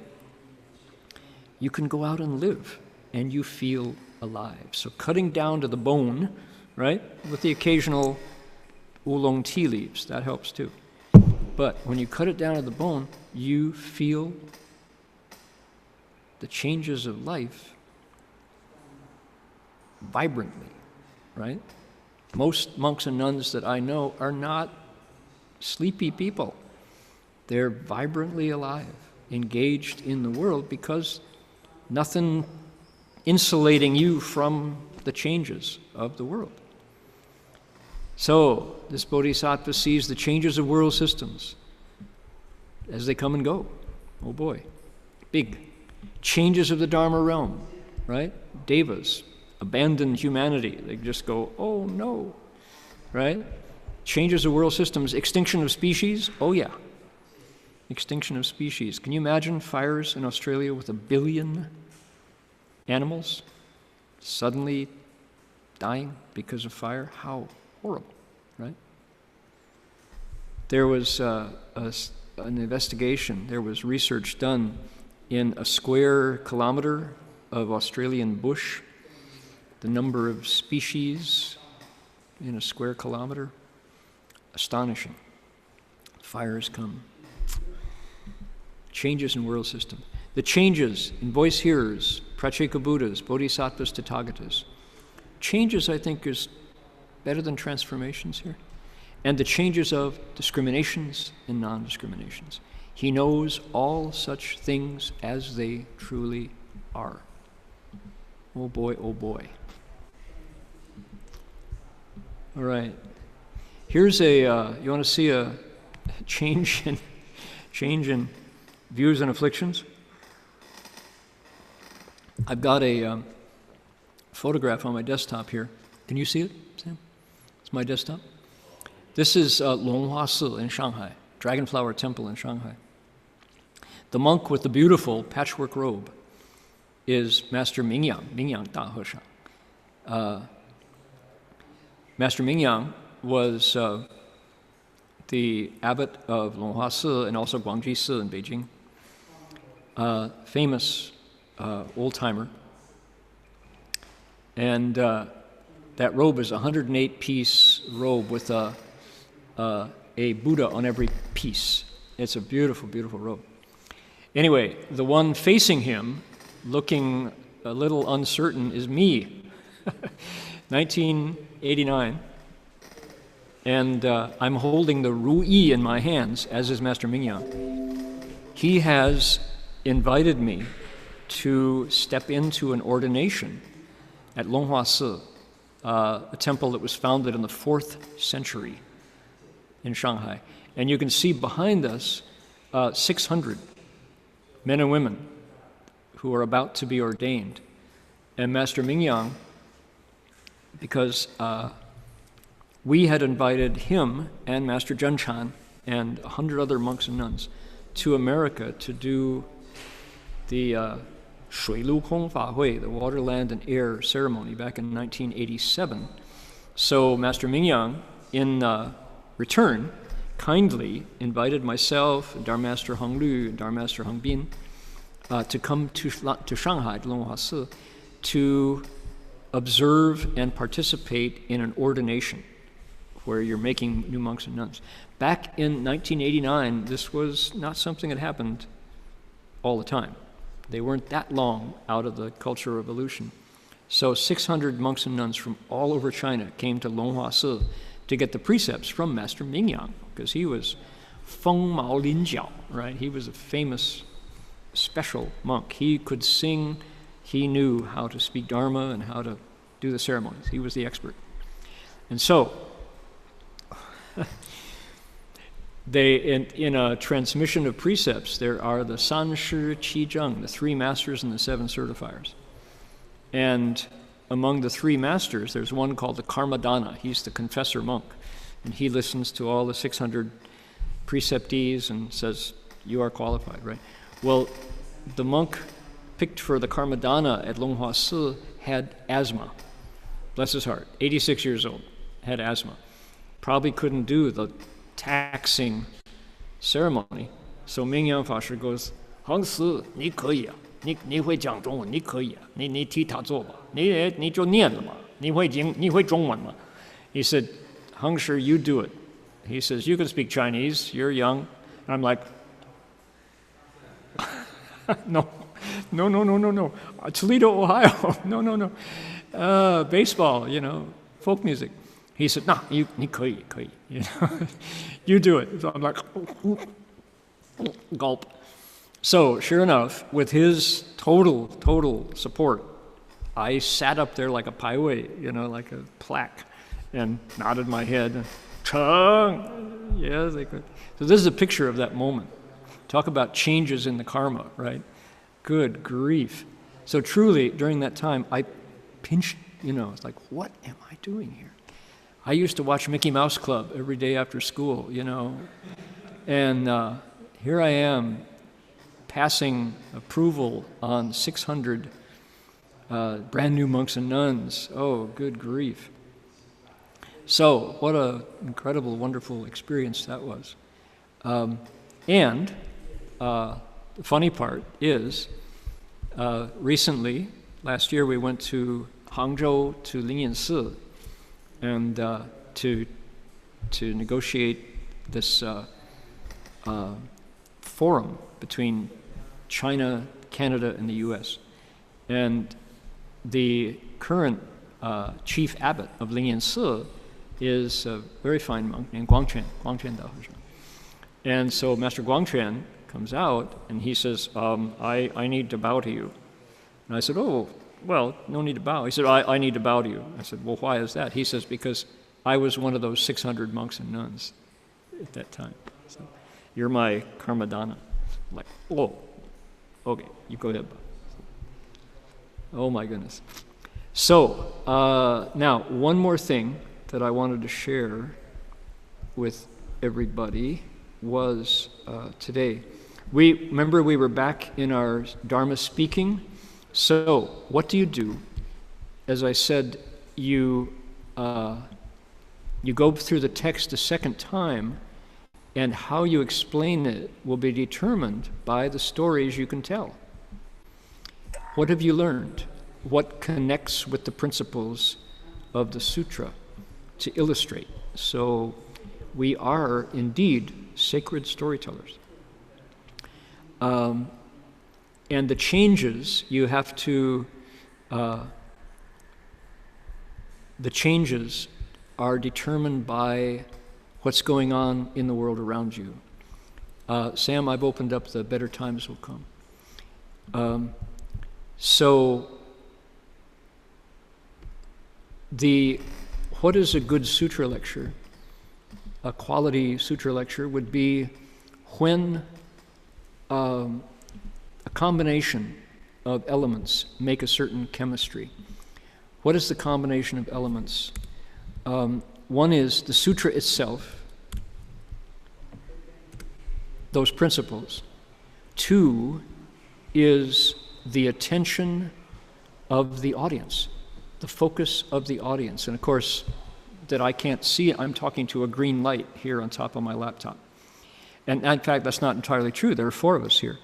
A: you can go out and live and you feel alive. So cutting down to the bone, right, with the occasional oolong tea leaves, that helps too. But when you cut it down to the bone, you feel the changes of life vibrantly, right? Most monks and nuns that I know are not sleepy people. They're vibrantly alive, engaged in the world, because nothing insulating you from the changes of the world. So this Bodhisattva sees the changes of world systems as they come and go. Oh boy, big. Changes of the Dharma realm, right? Devas abandon humanity. They just go, oh no, right? Changes of world systems, extinction of species, oh yeah. Extinction of species. Can you imagine fires in Australia with 1 billion animals suddenly dying because of fire? How horrible, right? There was an investigation, there was research done in a square kilometer of Australian bush, the number of species in a square kilometer. Astonishing. Fires come. Changes in world system. The changes in voice hearers, Pratyeka Buddhas, Bodhisattvas, Tathagatas. Changes, I think, is better than transformations here. And the changes of discriminations and non-discriminations. He knows all such things as they truly are. Oh boy, oh boy. All right. Here's you want to see a change in views and afflictions? I've got a photograph on my desktop here. Can you see it, Sam? It's my desktop. This is Lónghuá in Shanghai, Dragonflower Temple in Shanghai. The monk with the beautiful patchwork robe is Master Mingyang Da. Master Mingyang was the abbot of Lónghuá and also Guangji in Beijing. Famous old-timer. And That robe is a 108-piece robe with a Buddha on every piece. It's a beautiful, beautiful robe. Anyway, the one facing him, looking a little uncertain, is me. 1989. And I'm holding the Ru Yi in my hands, as is Master Mingyang. He has invited me to step into an ordination at Lónghuá Monastery, a temple that was founded in the 4th century in Shanghai. And you can see behind us 600 men and women who are about to be ordained. And Master Mingyang, because we had invited him and Master Zhenchan and 100 other monks and nuns to America to do the 水陆空法会, the water, land, and air ceremony back in 1987. So Master Mingyang, in return, kindly invited myself, Dharma Master Heng Lu, and Dharma Master Heng Bin to come to Shanghai, to Lónghuá Monastery, to observe and participate in an ordination where you're making new monks and nuns. Back in 1989, this was not something that happened all the time. They weren't that long out of the Cultural Revolution. So 600 monks and nuns from all over China came to Lónghuá Monastery to get the precepts from Master Mingyang, because he was Feng Mao Lin Jiao, right? He was a famous, special monk. He could sing, he knew how to speak Dharma and how to do the ceremonies. He was the expert. And so, in a transmission of precepts, there are the San Shi Qi Zheng, the 3 masters and the 7 certifiers. And among the 3 masters, there's one called the Karmadana. He's the confessor monk. And he listens to all the 600 preceptees and says, you are qualified, right? Well, the monk picked for the Karmadana at Lónghuá Monastery had asthma. Bless his heart, 86 years old, had asthma. Probably couldn't do the taxing ceremony. So Mingyang Fashi goes, 恒师你可以啊，你会讲中文，你可以啊，你替他做吧，你就念了嘛，你会中文嘛。He said, Heng Sure, you do it. He says, you can speak Chinese, you're young. And I'm like, no. Toledo, Ohio, no. Baseball, folk music. He said, no, 你可以, you do it. So I'm like, gulp. So sure enough, with his total support, I sat up there like a paiwei, like a plaque, and nodded my head. Cheng, yes, they could. So this is a picture of that moment. Talk about changes in the karma, right? Good grief. So truly, during that time, I pinched, it's like, what am I doing here? I used to watch Mickey Mouse Club every day after school, and here I am passing approval on 600 brand new monks and nuns. Oh, good grief. So what an incredible, wonderful experience that was. And the funny part is, recently, last year, we went to Hangzhou to Linyansi and to negotiate this forum between China, Canada, and the U.S. And the current chief abbot of Linyansi is a very fine monk named Guangquan Daohushi. And so Master Guangquan comes out and he says, I need to bow to you. And I said, oh, well, no need to bow. He said, I need to bow to you. I said, well, why is that? He says, because I was one of those 600 monks and nuns at that time. So you're my Karmadana. I'm like, oh, okay, you go ahead. Oh my goodness. So now one more thing that I wanted to share with everybody was today. Remember we were back in our Dharma speaking. So what do you do? As I said, you go through the text a second time, and how you explain it will be determined by the stories you can tell. What have you learned? What connects with the principles of the sutra to illustrate. So we are indeed sacred storytellers. And the changes you have to, the changes are determined by what's going on in the world around you. Sam, I've opened up the Better Times Will Come. So what is a good sutra lecture? A quality sutra lecture would be when a combination of elements make a certain chemistry. What is the combination of elements? One is the sutra itself, those principles. Two is the attention of the audience, the focus of the audience. And of course, that I can't see, I'm talking to a green light here on top of my laptop. And in fact, that's not entirely true. There are four of us here.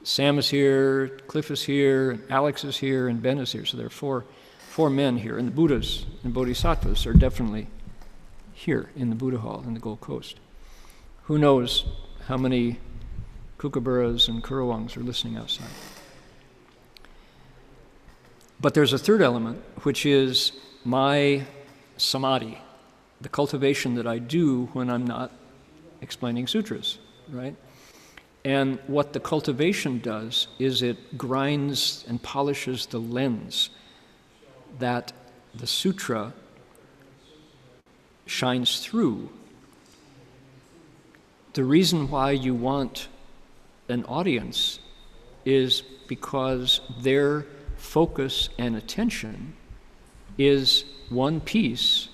A: Sam is here, Cliff is here, and Alex is here, and Ben is here. So there are four men here. And the Buddhas and Bodhisattvas are definitely here in the Buddha Hall in the Gold Coast. Who knows how many kookaburras and currawongs are listening outside. But there's a third element, which is my samadhi, the cultivation that I do when I'm not explaining sutras, right? And what the cultivation does is it grinds and polishes the lens that the sutra shines through. The reason why you want an audience is because their focus and attention is one piece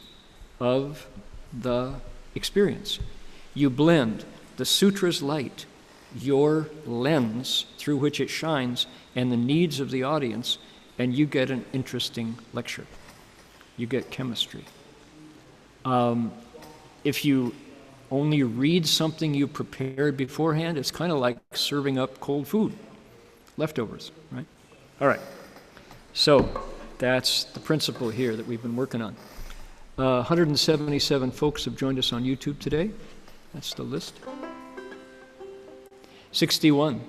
A: of the experience. You blend the sutra's light, your lens through which it shines, and the needs of the audience, and you get an interesting lecture. You get chemistry. If you only read something you prepared beforehand, it's kind of like serving up cold food, leftovers, right? All right. So that's the principle here that we've been working on. 177 folks have joined us on YouTube today. That's the list. 61,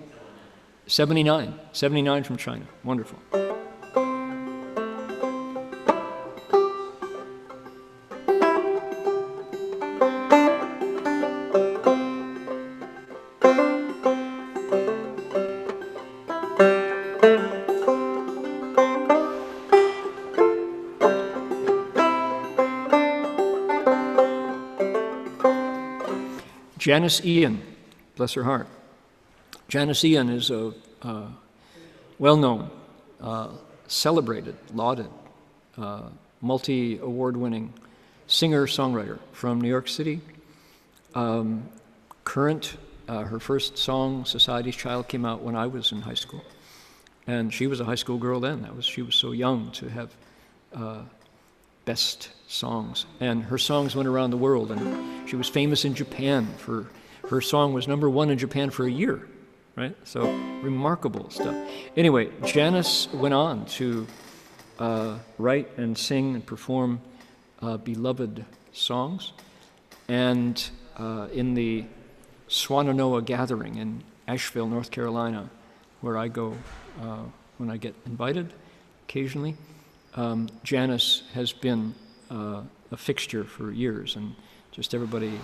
A: 79 from China. Wonderful. Janis Ian, bless her heart. Janis Ian is a well-known, celebrated, lauded, multi-award-winning singer-songwriter from New York City. Current, her first song, Society's Child, came out when I was in high school. And she was a high school girl then. She was so young to have best songs. And her songs went around the world, and she was famous in Japan for, her song was #1 in Japan for a year, right? So remarkable stuff. Anyway, Janis went on to write and sing and perform beloved songs. And in the Swannanoa gathering in Asheville, North Carolina, where I go when I get invited occasionally, Janis has been a fixture for years, and just everybody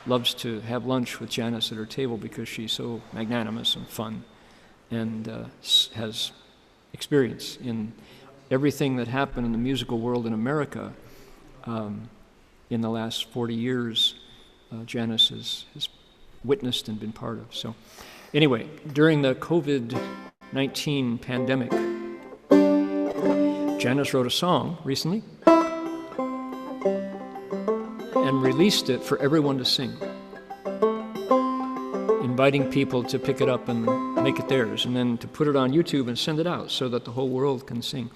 A: loves to have lunch with Janis at her table because she's so magnanimous and fun and has experience in everything that happened in the musical world in America in the last 40 years. Janis has witnessed and been part of. So anyway, during the COVID-19 pandemic, Janis wrote a song recently and released it for everyone to sing, inviting people to pick it up and make it theirs, and then to put it on YouTube and send it out so that the whole world can sing.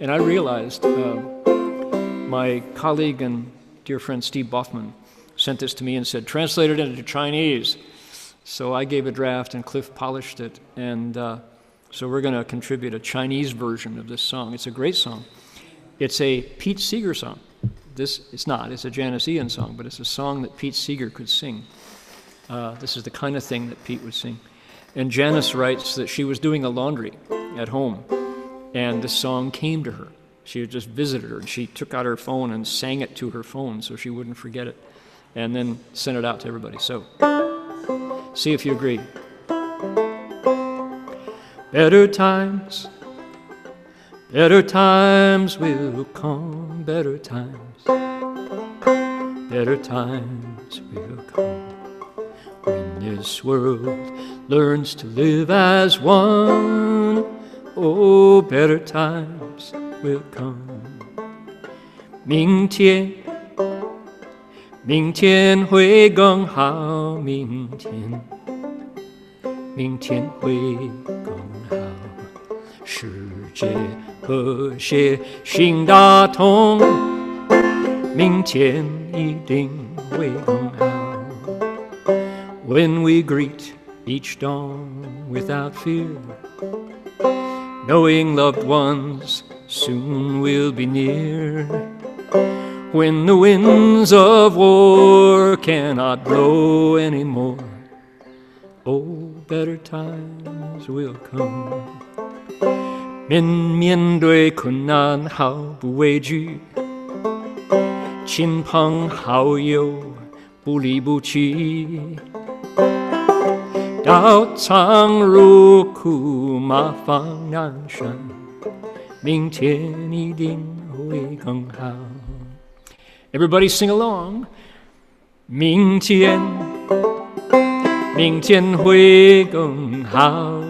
A: And I realized my colleague and dear friend Steve Boffman sent this to me and said, translate it into Chinese. So I gave a draft and Cliff polished it, and so we're going to contribute a Chinese version of this song. It's a great song. It's a Pete Seeger song. It's a Janis Ian song, but it's a song that Pete Seeger could sing. This is the kind of thing that Pete would sing. And Janis writes that she was doing the laundry at home, and this song came to her. She had just visited her, and she took out her phone and sang it to her phone so she wouldn't forget it, and then sent it out to everybody. So, see if you agree. Better times will come, better times will come, when this world learns to live as one. Oh, better times will come. 明天会更好，明天会更好，世界和谐心大同，明天一定会更好。When we greet each dawn without fear, knowing loved ones soon will be near, when the winds of war cannot blow anymore, oh, better times will come. 面对困难毫不畏惧，亲朋好友不离不弃，道场如苦，马放南山，明天一定会更好。Everybody sing along. 明天会更好，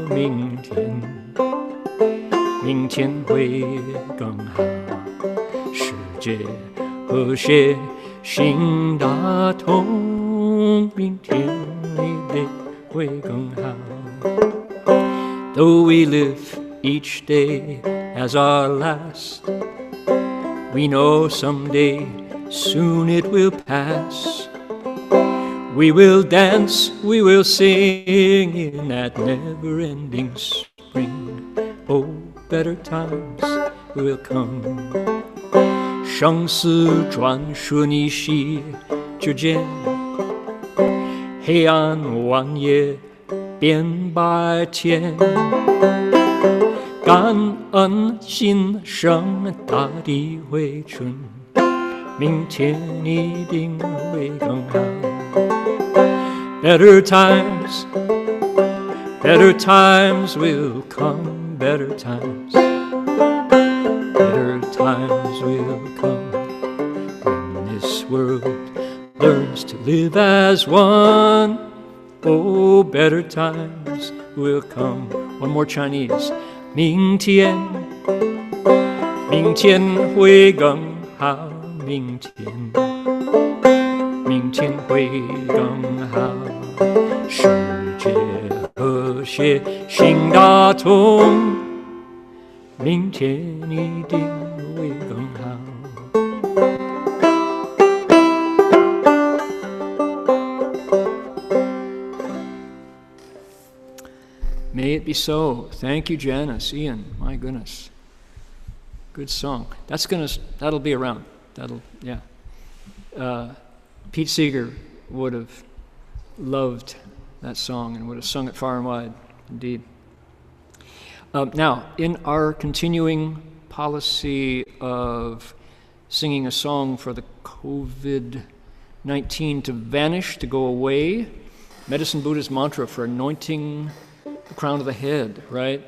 A: 明天会更好，世界和谐心大同，明天一定会更好。Though we live each day as our last, we know someday soon it will pass. We will dance, we will sing in that never-ending spring. Oh, better times will come. 生死转瞬一息之间，黑暗晚夜变白天。感恩心生大地回春，明天一定会更好。Better times will come, better times will come, when this world learns to live as one. Oh, better times will come. One more Chinese. 明天会更好，明天会更好，世界和谐心大同，明天一定会更好。May it be so. Thank you, Janis Ian. My goodness. Good song. That'll be around. Pete Seeger would have loved that song and would have sung it far and wide, indeed. Now, in our continuing policy of singing a song for the COVID-19 to vanish, to go away, Medicine Buddha's mantra for anointing the crown of the head, right?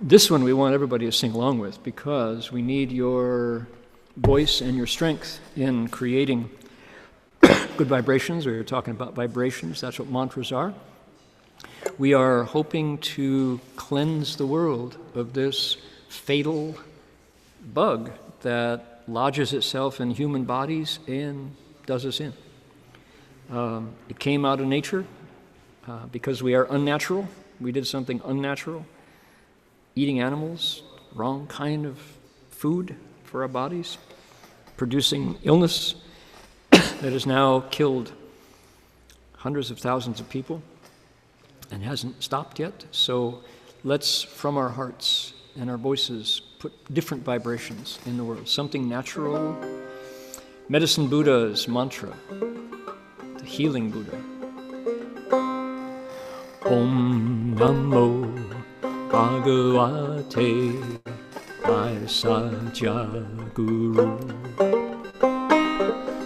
A: This one we want everybody to sing along with because we need your voice and your strength in creating good vibrations. We're talking about vibrations. That's what mantras are. We are hoping to cleanse the world of this fatal bug that lodges itself in human bodies and does us in. It came out of nature. because we are unnatural. We did something unnatural, eating animals, wrong kind of food for our bodies, producing illness that has now killed hundreds of thousands of people and hasn't stopped yet. So let's, from our hearts and our voices, put different vibrations in the world, something natural. Medicine Buddha's mantra, the healing Buddha. Om Namo Bhagavate Vaisajya Guru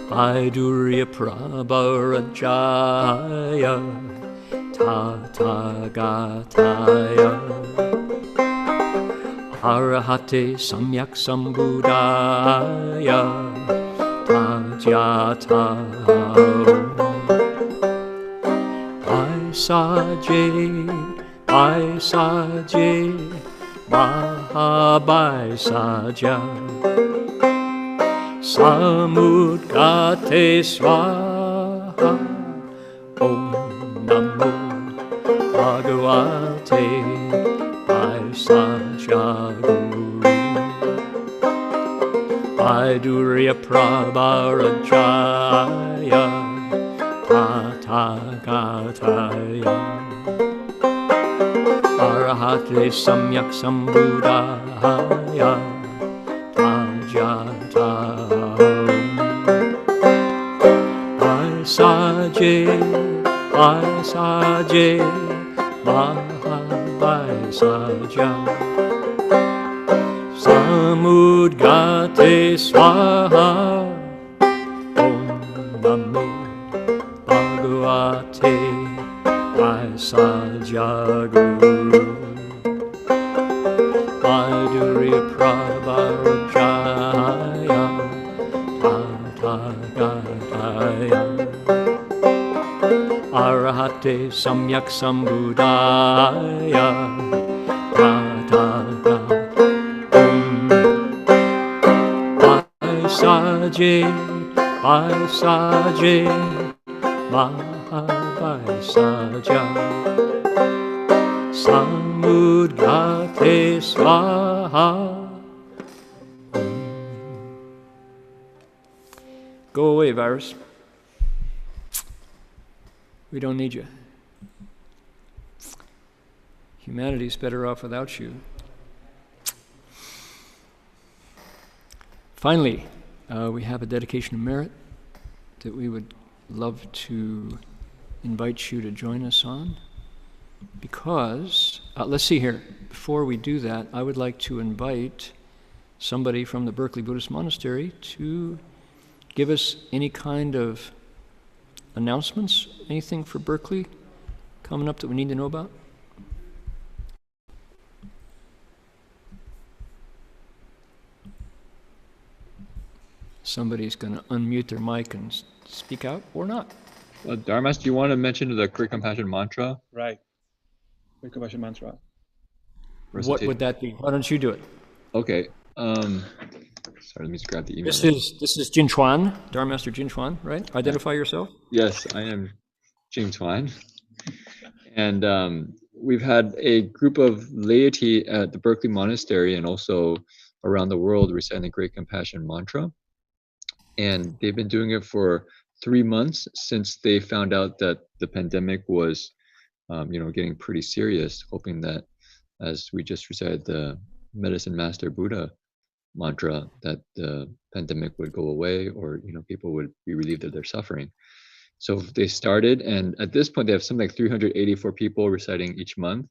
A: Vaidurya Prabharajaya Tathagataya Arahate Samyak Sambuddhaya Tajata Baisaje Mahabaisaja Samudgate Swaha Om Namo Bhagavate Vaisaja Guru Vaidurya Prabharajaya Tathagataya Arahate Samyak Sambuddhaya Tajata Vaisaje Mahabaisaja Samudgate Swaha Om Namo Bhagavate Vaisaja Guru Vaidurya Prabharajaya Tathagataya Arahate Samyak Sambuddhaya Tathagataya Baisaje Mahabaisaja Samudgate Swaha. Go away, virus. We don't need you. Humanity's better off without you. Finally, we have a dedication of merit that we would love to invite you to join us on. Because, let's see here, before we do that, I would like to invite somebody from the Berkeley Buddhist Monastery to give us any kind of announcements, anything for Berkeley coming up that we need to know about. Somebody's going to unmute their mic and speak out or not.
B: Dharmas, do you want to mention the Great Compassion Mantra?
C: Right. Great Compassion Mantra.
A: What would that be? Why don't you do it?
B: Okay. Sorry, let me just grab the email.
A: This is Jin Chuan, Dharma Master Jin Chuan, right? Identify yourself.
B: Yes, I am Jin Chuan. And we've had a group of laity at the Berkeley Monastery and also around the world reciting the Great Compassion Mantra. And they've been doing it for 3 months since they found out that the pandemic was, getting pretty serious, hoping that as we just recited the Medicine Master Buddha mantra, that the pandemic would go away or, people would be relieved of their suffering. So they started, and at this point, they have something like 384 people reciting each month.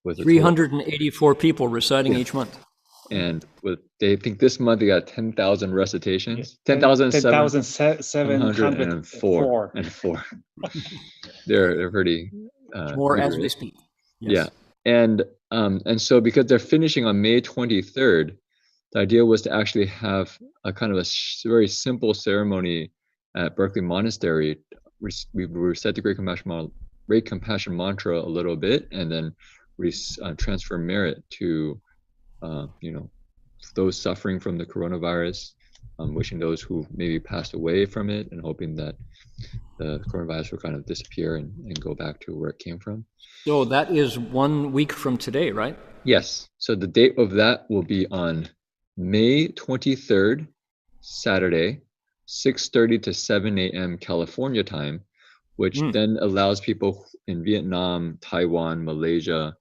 B: With
A: 384 people reciting each month.
B: And they think this month they got 10,000 recitations.
C: Yes.
B: 10,704. They're pretty
A: more as we speak.
B: Yes. Yeah. And so because they're finishing on May 23rd, the idea was to actually have a kind of a very simple ceremony at Berkeley Monastery. We recite the Great Compassion Mantra a little bit, and then we transfer merit to those suffering from the coronavirus, wishing those who maybe passed away from it and hoping that the coronavirus will kind of disappear and go back to where it came from.
A: So that is 1 week from today, right?
B: Yes. So the date of that will be on May 23rd, Saturday, 6:30 to 7 a.m. California time, which then allows people in Vietnam, Taiwan, Malaysia,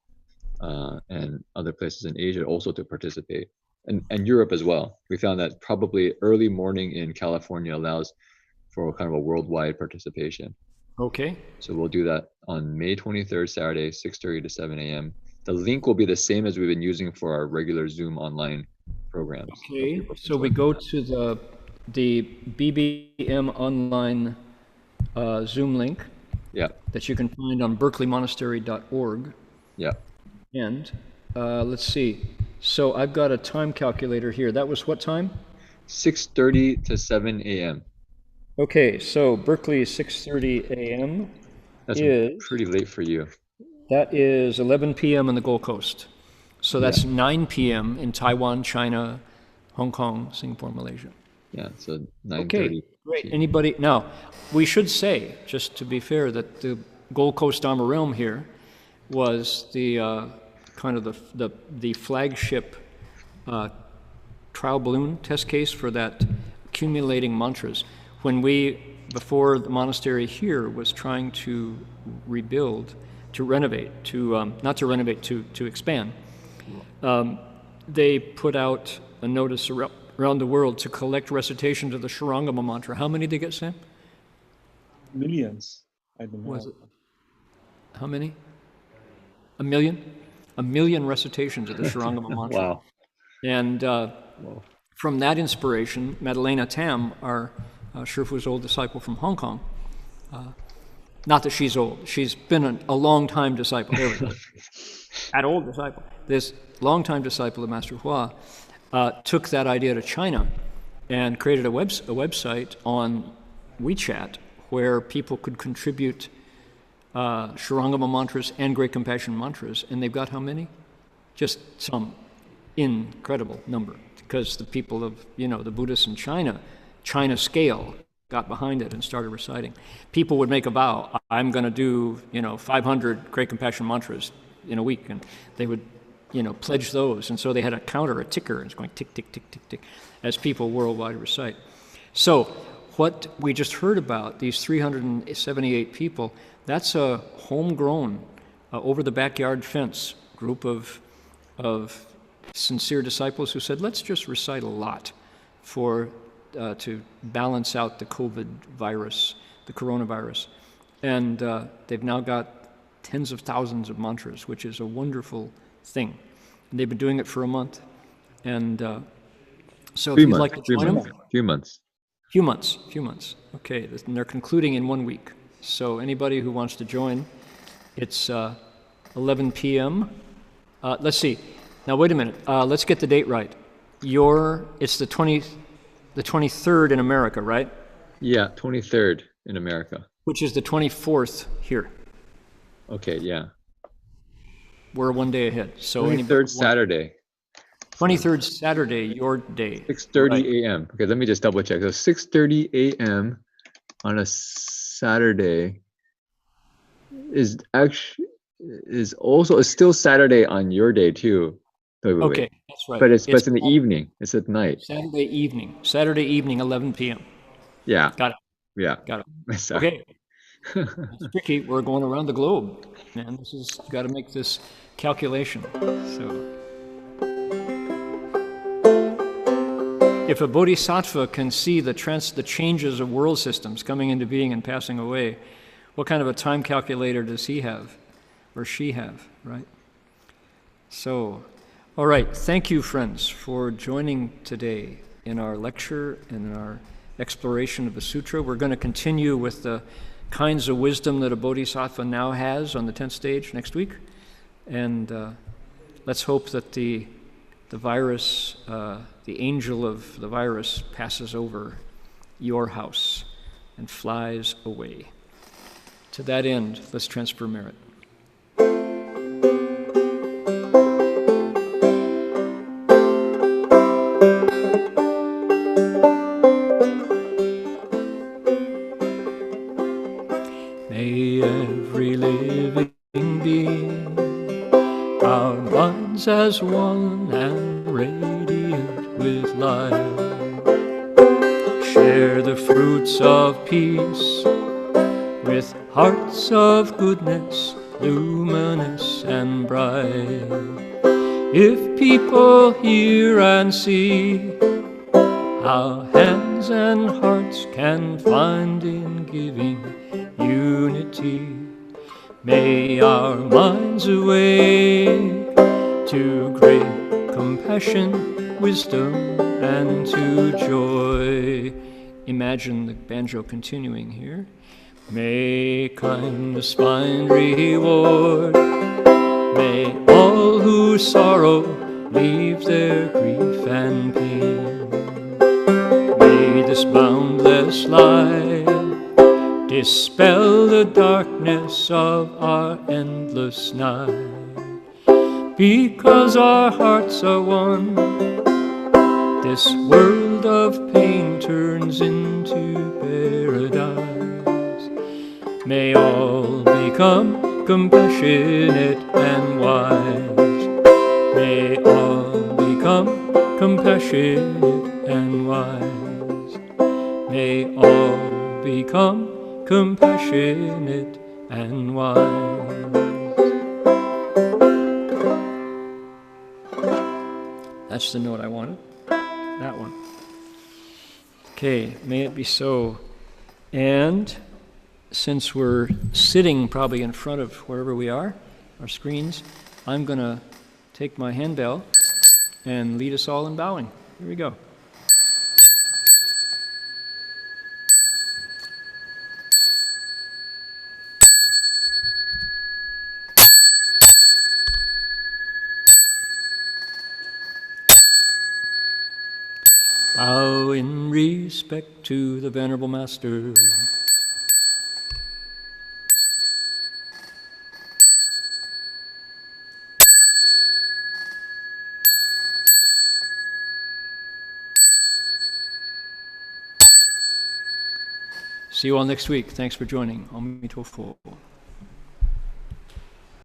B: and other places in Asia also to participate, and Europe as well. We found that probably early morning in California allows for kind of a worldwide participation.
A: Okay.
B: So we'll do that on May 23rd, Saturday, 6:30 to 7 a.m. The link will be the same as we've been using for our regular Zoom online programs.
A: Okay, so we go to the BBM online Zoom link that you can find on berkeleymonastery.org.
B: Yeah.
A: And let's see. So I've got a time calculator here. That was what time?
B: 6:30 to 7 a.m.
A: Okay, so Berkeley 6:30 a.m.
B: That's pretty late for you.
A: That is 11 p.m. on the Gold Coast. So that's 9 p.m. in Taiwan, China, Hong Kong, Singapore, Malaysia.
B: Yeah, so 9:30.
A: Okay, great. Anybody? Now, we should say, just to be fair, that the Gold Coast Dharma Realm here was the kind of the flagship trial balloon test case for that accumulating mantras. When before the monastery here was trying to rebuild, to renovate, not to renovate, to expand, they put out a notice around the world to collect recitations of the Shurangama mantra. How many did they get, Sam?
C: Millions. I don't know.
A: Was it? How many? 1 million? 1 million recitations of the Shurangama mantra.
B: Wow.
A: And from that inspiration, Madalena Tam, our Shifu's old disciple from Hong Kong, not that she's old, she's been a long time disciple. There we go. An old disciple. This long-time disciple of Master Hua took that idea to China and created a website on WeChat where people could contribute Shurangama mantras and Great Compassion mantras. And they've got how many? Just some incredible number, because the people of, the Buddhists in China scale, got behind it and started reciting. People would make a vow, I'm going to do, 500 Great Compassion mantras in a week, and they would, pledge those. And so they had a counter, a ticker, and it's going tick, tick, tick, tick, tick, as people worldwide recite. So what we just heard about, these 378 people, that's a homegrown, over the backyard fence group of sincere disciples who said, let's just recite a lot to balance out the COVID virus, the coronavirus. And they've now got tens of thousands of mantras, which is a wonderful thing. And they've been doing it for a month. And so if you'd like to join them.
B: Few months.
A: Few months. Okay, and they're concluding in 1 week. So anybody who wants to join, it's 11 p.m. Let's see. Now, wait a minute. Let's get the date right. It's the 23rd in America, right?
B: Yeah, 23rd in America.
A: Which is the 24th here.
B: Okay, yeah.
A: We're 1 day ahead. So
B: 23rd Saturday.
A: 23rd Saturday, your day.
B: 6:30 a.m. Okay, let me just double check. So 6:30 a.m. on a Saturday is still Saturday on your day too.
A: Okay, that's right.
B: But it's in the evening. It's at night.
A: Saturday evening, 11 p.m.
B: Yeah.
A: Got it.
B: Yeah.
A: Got it.
B: Sorry.
A: Okay. It's tricky. We're going around the globe, man. Got to make this calculation. So, if a bodhisattva can see the changes of world systems coming into being and passing away, what kind of a time calculator does he have, or she have, right? So, all right. Thank you, friends, for joining today in our lecture and in our exploration of the sutra. We're going to continue with the kinds of wisdom that a bodhisattva now has on the 10th stage next week. And let's hope that the virus, the angel of the virus, passes over your house and flies away. To that end, let's transfer merit. minds as one and radiant with light. Share the fruits of peace with hearts of goodness, luminous and bright. If people hear and see how hands and hearts can find in giving unity, may our minds awake to great compassion, wisdom, and to joy. Imagine the banjo continuing here. May kindness find reward. May all who sorrow leave their grief and pain. May this boundless light dispel the darkness of our endless night. Because our hearts are one, this world of pain turns into paradise. May all become compassionate and wise. May all become compassionate and wise. May all become compassionate and wise. That's the note I wanted. That one. Okay, may it be so. And since we're sitting probably in front of wherever we are, our screens, I'm going to take my handbell and lead us all in bowing. Here we go. Bow in respect to the Venerable Master. See you all next week. Thanks for joining. Om Mito Fo.